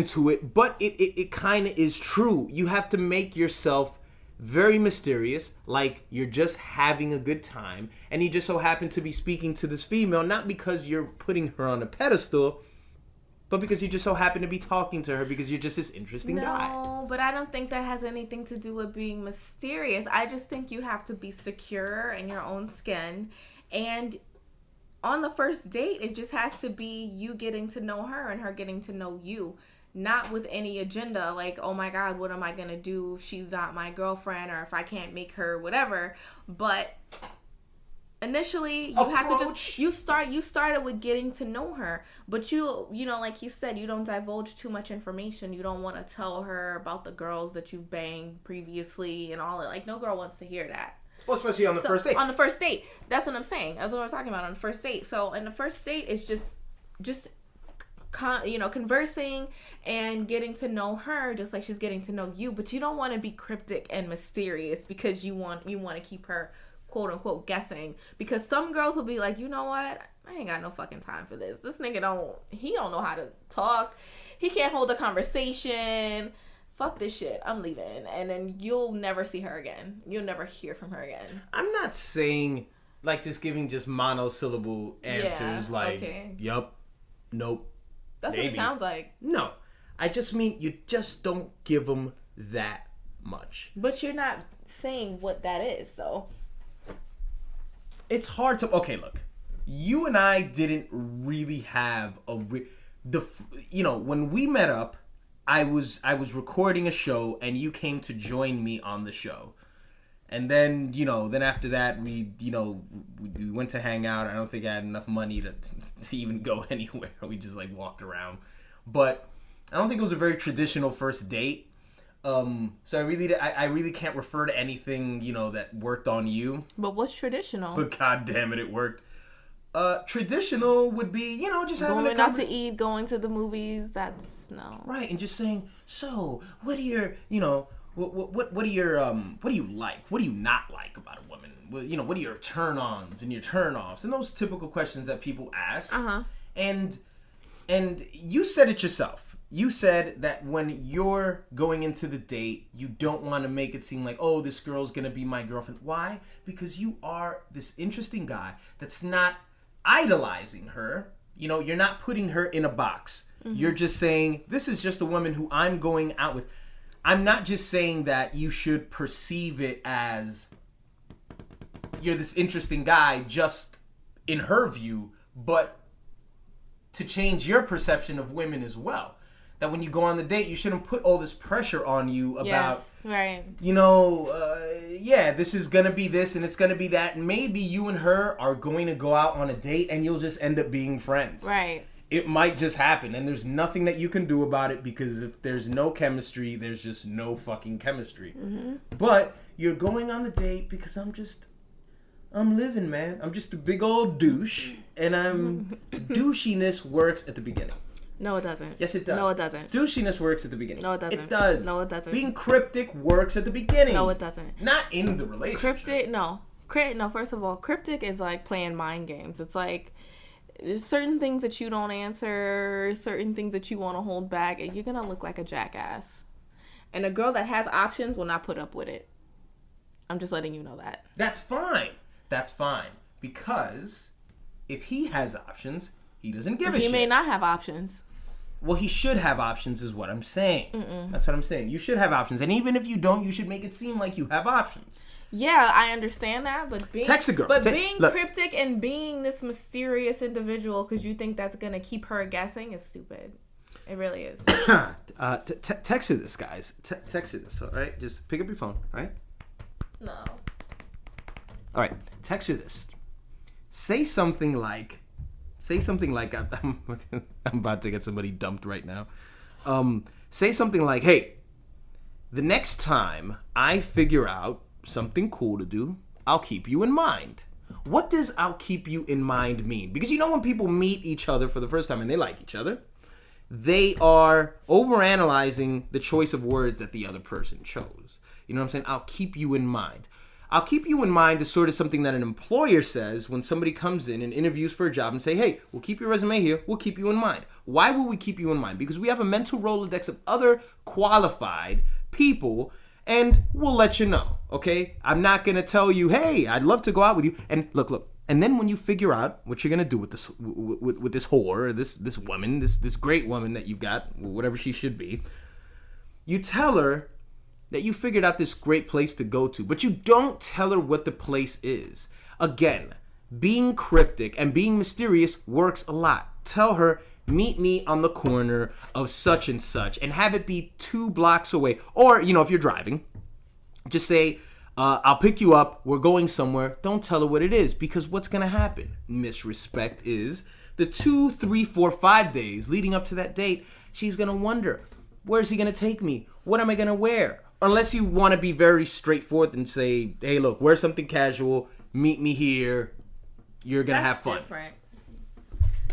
to it, but it kind of is true. You have to make yourself very mysterious, like you're just having a good time, and you just so happen to be speaking to this female, not because you're putting her on a pedestal, but because you just so happen to be talking to her because you're just this interesting guy. No, but I don't think that has anything to do with being mysterious. I just think you have to be secure in your own skin, and on the first date, it just has to be you getting to know her and her getting to know you. Not with any agenda, like, oh my God, what am I going to do if she's not my girlfriend or if I can't make her whatever. But initially, you have to just, you started with getting to know her. But you know, like he said, you don't divulge too much information. You don't want to tell her about the girls that you've banged previously and all that. Like, no girl wants to hear that. Well, especially on the first date. On the first date. That's what I'm saying. That's what we're talking about on the first date. So, in the first date, it's just conversing and getting to know her just like she's getting to know you. But you don't want to be cryptic and mysterious because you want to keep her, quote unquote, guessing. Because some girls will be like, you know what? I ain't got no fucking time for this. This nigga don't know how to talk. He can't hold a conversation. Fuck this shit. I'm leaving. And then you'll never see her again. You'll never hear from her again. I'm not saying like just giving just monosyllable answers yup, nope. That's maybe. What it sounds like. No. I just mean you just don't give them that much. But you're not saying what that is, though. It's hard to... Okay, look. You and I didn't really have when we met up, I was recording a show and you came to join me on the show. And then, then after that, we went to hang out. I don't think I had enough money to even go anywhere. We just, walked around. But I don't think it was a very traditional first date. So I really can't refer to anything, that worked on you. But what's traditional? But God damn it worked. Traditional would be, just having going out to eat, going to the movies. That's no. Right, and just saying, so, what are your, What do you like? What do you not like about a woman? What are your turn-ons and your turn-offs? And those typical questions that people ask. Uh-huh. And you said it yourself. You said that when you're going into the date, you don't want to make it seem like, oh, this girl's going to be my girlfriend. Why? Because you are this interesting guy that's not idolizing her. You're not putting her in a box. Mm-hmm. You're just saying, this is just a woman who I'm going out with. I'm not just saying that you should perceive it as you're this interesting guy just in her view, but to change your perception of women as well. That when you go on the date, you shouldn't put all this pressure on you about, right. This is going to be this and it's going to be that. And maybe you and her are going to go out on a date and you'll just end up being friends. Right. It might just happen, and there's nothing that you can do about it because if there's no chemistry, there's just no fucking chemistry. Mm-hmm. But you're going on the date because I'm I'm living, man. I'm just a big old douche, and douchiness works at the beginning. No, it doesn't. Yes, it does. No, it doesn't. Douchiness works at the beginning. No, it doesn't. It does. No, it doesn't. Being cryptic works at the beginning. No, it doesn't. Not in the relationship. Cryptic, no. First of all, cryptic is like playing mind games. It's like there's certain things that you don't answer, certain things that you want to hold back, and you're going to look like a jackass. And a girl that has options will not put up with it. I'm just letting you know that. That's fine. That's fine. Because if he has options, he doesn't give a shit. He may not have options. Well, he should have options is what I'm saying. That's what I'm saying. You should have options. And even if you don't, you should make it seem like you have options. Yeah, I understand that, but being text a girl. Being cryptic and being this mysterious individual because you think that's gonna keep her guessing is stupid. It really is. Text her this, guys. Text her this, all right? Just pick up your phone, all right? No. All right, text her this. Say something like I'm about to get somebody dumped right now. Say something like, hey, the next time I figure out something cool to do, I'll keep you in mind. What does I'll keep you in mind mean? Because you know when people meet each other for the first time and they like each other, they are overanalyzing the choice of words that the other person chose. You know what I'm saying? I'll keep you in mind. I'll keep you in mind is sort of something that an employer says when somebody comes in and interviews for a job and say, hey, we'll keep your resume here. We'll keep you in mind. Why will we keep you in mind? Because we have a mental Rolodex of other qualified people and we'll let you know, okay? I'm not going to tell you, hey, I'd love to go out with you. And look. And then when you figure out what you're going to do with this with this whore, or this woman, this great woman that you've got, whatever she should be, you tell her that you figured out this great place to go to, but you don't tell her what the place is. Again, being cryptic and being mysterious works a lot. Tell her, meet me on the corner of such and such, and have it be 2 blocks away. Or, you know, if you're driving, just say, I'll pick you up, we're going somewhere. Don't tell her what it is, because what's going to happen? Misrespect is the 2, 3, 4, 5 days leading up to that date, she's going to wonder, where's he going to take me? What am I going to wear? Unless you want to be very straightforward and say, hey, look, wear something casual, meet me here, you're going to have fun. Different.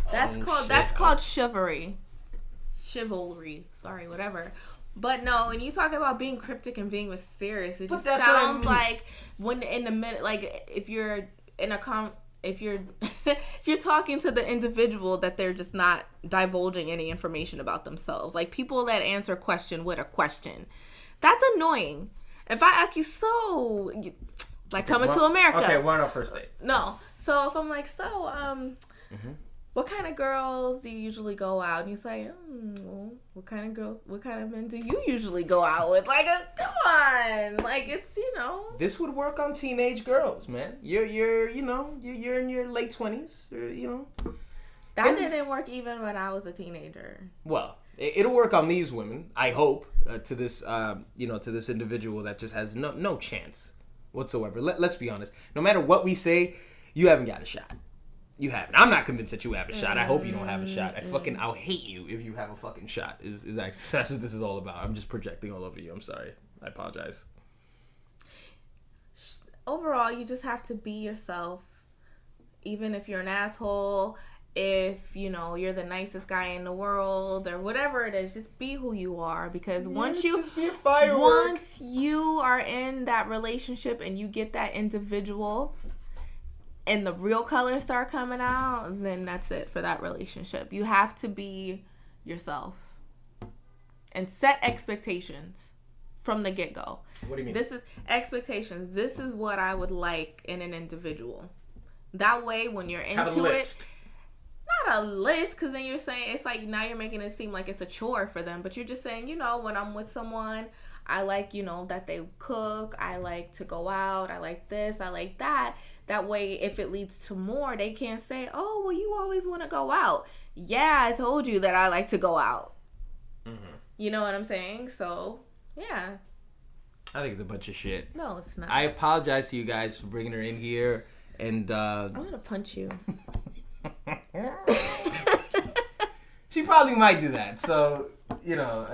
That's called chivalry. Sorry, whatever. But no, when you talk about being cryptic and being mysterious, it just sounds like when in the minute, like if you're in a if you're talking to the individual that they're just not divulging any information about themselves, like people that answer question with a question, that's annoying. If I ask you, coming to America. Okay, we're on our first date. No, so if I'm like, what kind of girls do you usually go out? And you say, what kind of men do you usually go out with? Like, come on. Like, it's, you know. This would work on teenage girls, man. You're in your late 20s, or, you know. That didn't work even when I was a teenager. Well, it'll work on these women, I hope, to this individual that just has no chance whatsoever. Let's be honest. No matter what we say, you haven't got a shot. You haven't. I'm not convinced that you have a shot. I hope you don't have a shot. I'll hate you if you have a fucking shot. Is actually what this is all about. I'm just projecting all over you. I'm sorry. I apologize. Overall, you just have to be yourself. Even if you're an asshole, if, you know, you're the nicest guy in the world or whatever it is, just be who you are. Because once you are in that relationship and you get that individual and the real colors start coming out, then that's it for that relationship. You have to be yourself and set expectations from the get-go. What do you mean? This is expectations. This is what I would like in an individual. That way, when you're into have a list. Not a list, because then you're saying, it's like now you're making it seem like it's a chore for them, but you're just saying, you know, when I'm with someone, I like, you know, that they cook, I like to go out, I like this, I like that. That way, if it leads to more, they can't say, oh, well, you always want to go out. Yeah, I told you that I like to go out. Mm-hmm. You know what I'm saying? So, yeah. I think it's a bunch of shit. No, it's not. I apologize to you guys for bringing her in here. And I'm going to punch you. She probably might do that. So, you know,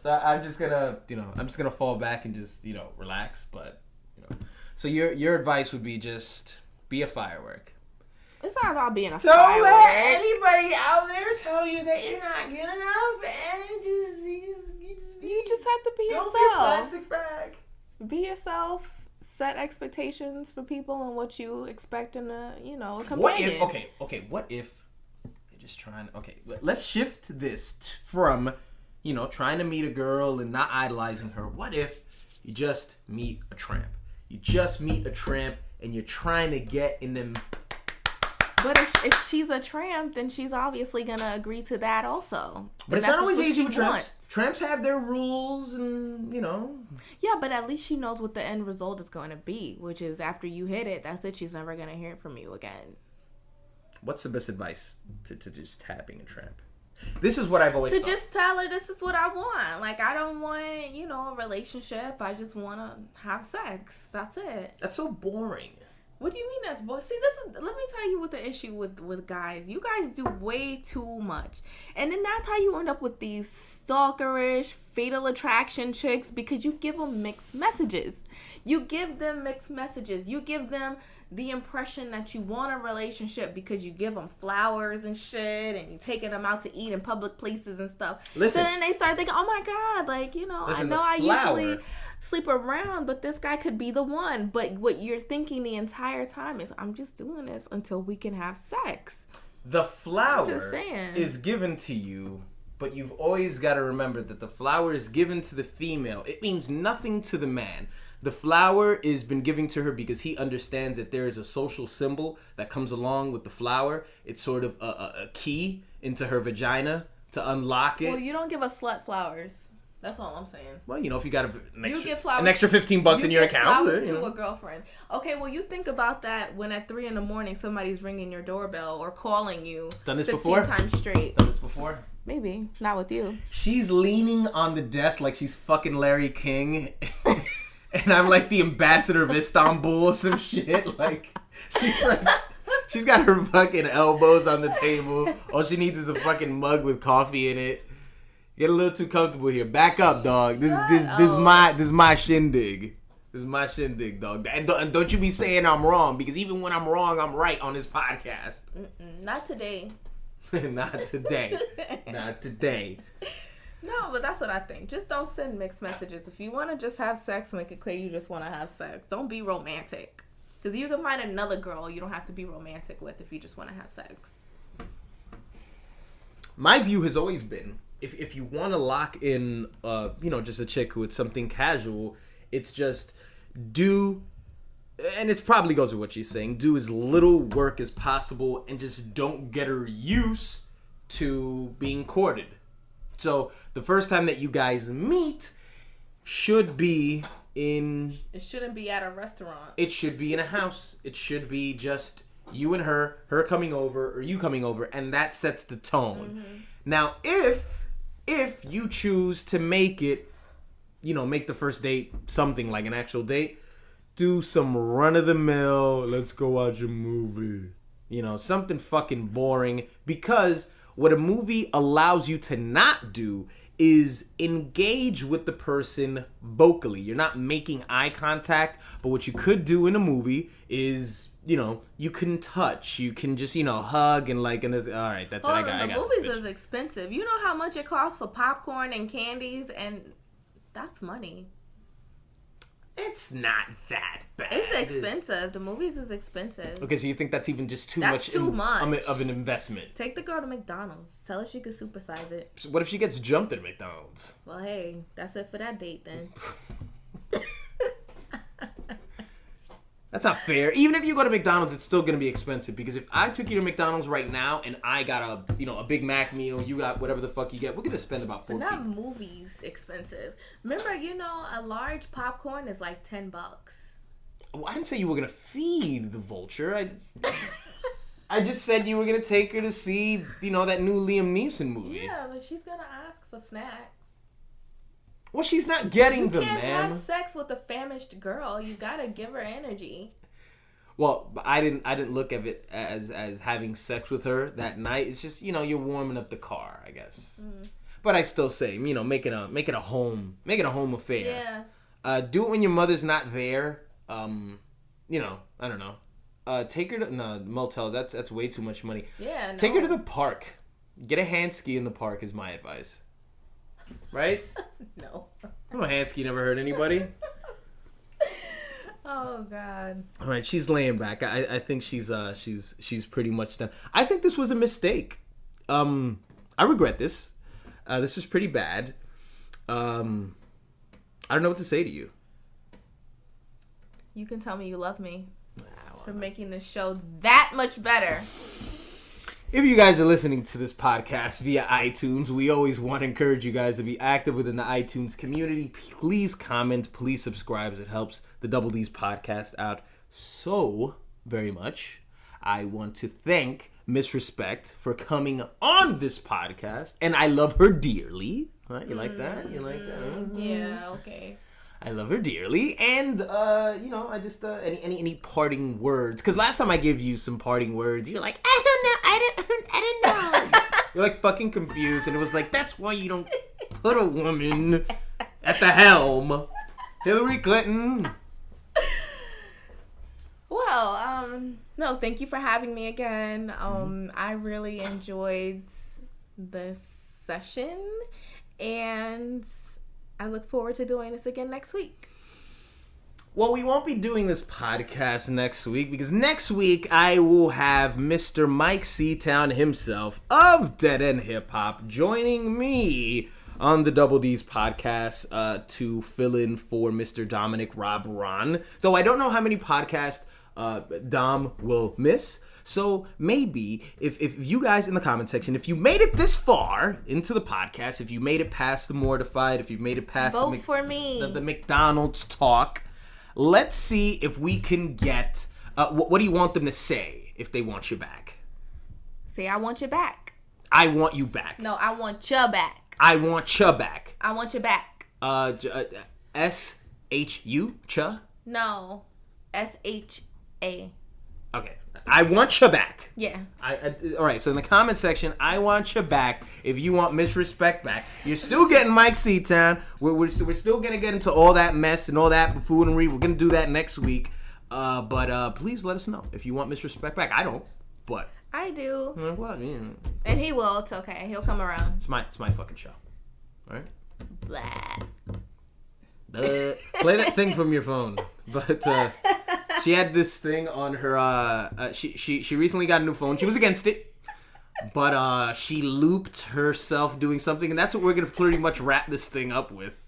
I'm just going to fall back and just, you know, relax. But, you know. So your advice would be just be a firework. It's not about being a Don't firework. let anybody out there tell you that you're not good enough, and You just have to be don't be a yourself. plastic bag. Be yourself. Set expectations for people and what you expect in a companion. What if? What if you're just trying? Okay, let's shift this from trying to meet a girl and not idolizing her. What if you just meet a tramp? You just meet a tramp and you're trying to get in them. But if she's a tramp, then she's obviously gonna agree to that also. But it's not always easy with tramps. Wants. Tramps have their rules, and Yeah, but at least she knows what the end result is going to be, which is after you hit it, that's it. She's never gonna hear it from you again. What's the best advice to just tapping a tramp? This is what I've always thought. Just tell her this is what I want. Like, I don't want a relationship. I just want to have sex. That's it. That's so boring. What do you mean that's boy? See, let me tell you what the issue with guys. You guys do way too much. And then that's how you end up with these stalkerish, fatal attraction chicks, because you give them mixed messages. You give them mixed messages. You give them the impression that you want a relationship because you give them flowers and shit, and you taking them out to eat in public places and stuff. Listen. So then they start thinking, oh my God, like, I know I usually sleep around, but this guy could be the one. But what you're thinking the entire time is, I'm just doing this until we can have sex. The flower is given to you, but you've always got to remember that the flower is given to the female. It means nothing to the man. The flower is been given to her because he understands that there is a social symbol that comes along with the flower. It's sort of a key into her vagina to unlock it. Well, you don't give a slut flowers. That's all I'm saying. Well, if you got an extra $15 in your account. Flowers to a girlfriend. Okay, well, you think about that when at 3 a.m. somebody's ringing your doorbell or calling you. Done this 15 before? times straight. Done this before? Maybe. Not with you. She's leaning on the desk like she's fucking Larry King. And I'm like the ambassador of Istanbul or some shit. Like, she's got her fucking elbows on the table. All she needs is a fucking mug with coffee in it. Get a little too comfortable here. Back up, dog. This is my shindig. This is my shindig, dog. And don't you be saying I'm wrong, because even when I'm wrong, I'm right on this podcast. Not today. Not today. Not today. No, but that's what I think. Just don't send mixed messages. If you want to just have sex, make it clear you just want to have sex. Don't be romantic. Because you can find another girl you don't have to be romantic with if you just want to have sex. My view has always been, if you want to lock in, just a chick who it's something casual, it's just do, and it probably goes with what she's saying, do as little work as possible and just don't get her used to being courted. So the first time that you guys meet should be in... It shouldn't be at a restaurant. It should be in a house. It should be just you and her coming over, or you coming over, and that sets the tone. Mm-hmm. Now, if you choose to make it, make the first date something like an actual date, do some run-of-the-mill, let's go watch a movie. Something fucking boring, because... what a movie allows you to not do is engage with the person vocally. You're not making eye contact, but what you could do in a movie is, you can touch, you can just, hug and like, and this, all right, that's it. I got the movies is expensive. You know how much it costs for popcorn and candies, and that's money. It's not that bad. It's expensive. The movies is expensive. Okay, so you think that's even just too much of an investment? Take the girl to McDonald's. Tell her she could supersize it. So what if she gets jumped at McDonald's? Well, hey, that's it for that date then. That's not fair. Even if you go to McDonald's, it's still going to be expensive. Because if I took you to McDonald's right now and I got a Big Mac meal, you got whatever the fuck you get, we're going to spend about $14. But not movies expensive. Remember, a large popcorn is like $10. Well, I didn't say you were going to feed the vulture. I just said you were going to take her to see, that new Liam Neeson movie. Yeah, but she's going to ask for snacks. Well, she's not getting them, ma'am. You can't have sex sex with a famished girl. You gotta give her energy. Well, I didn't look at it as having sex with her that night. It's just, you're warming up the car, I guess. Mm. But I still say, make it a home affair. Yeah. Do it when your mother's not there. you know, I don't know. Take her to motel. That's way too much money. Yeah. No. Take her to the park. Get a hand ski in the park is my advice. Right? No. I'm a hand ski. Never hurt anybody. Oh God. All right, she's laying back. I think she's pretty much done. I think this was a mistake. I regret this. This is pretty bad. I don't know what to say to you. You can tell me you love me for making the show that much better. If you guys are listening to this podcast via iTunes, we always want to encourage you guys to be active within the iTunes community. Please comment, please subscribe, as it helps the Double D's podcast out so very much. I want to thank Mysteriousness for coming on this podcast, and I love her dearly. Right? You like that? You like that? Yeah, okay. I love her dearly, and I just any parting words? Because last time I gave you some parting words, you're like, I don't know. You're like fucking confused, and it was like, that's why you don't put a woman at the helm, Hillary Clinton. Well, no, thank you for having me again. I really enjoyed this session, and I look forward to doing this again next week. Well, we won't be doing this podcast next week because next week I will have Mr. Mike Seatown himself of Dead End Hip Hop joining me on the Double D's podcast to fill in for Mr. Dominic Rob Ron. Though I don't know how many podcasts Dom will miss. So maybe if you guys in the comment section, if you made it this far into the podcast, if you made it past the Mortified, if you've made it past Vote for me. the McDonald's talk, let's see if we can get, what do you want them to say if they want you back? Say, I want you back. I want you back. No, I want you back. I want you back. I want you back. S-H-U? Cha? No. S-H-A. Okay. I want you back. Yeah. All right, so in the comment section, I want you back. If you want Mysteriousness back, you're still getting Mike Seatown. We're still going to get into all that mess and all that buffoonery. We're going to do that next week. But please let us know if you want Mysteriousness back. I don't, but I do. Well, yeah. And he will. It's okay. He'll come around. It's my fucking show. All right? Blah. Play that thing from your phone. But she had this thing on her. She recently got a new phone. She was against it, but she looped herself doing something, and that's what we're gonna pretty much wrap this thing up with.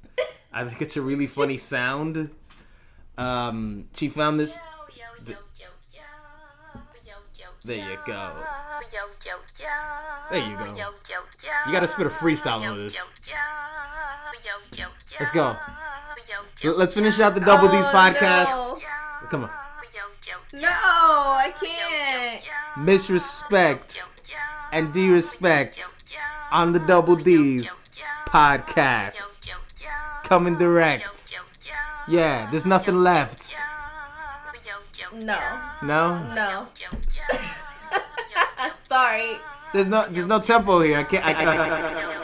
I think it's a really funny sound. She found this. There you go. There you go. You gotta spit a freestyle over this. Let's go. Let's finish out the Double D's podcast. No. Come on. No, I can't. Mysteriousness and d.respect on the Double D's podcast. Coming direct. Yeah, there's nothing left. No. No? No. Sorry. There's no tempo here. I can't.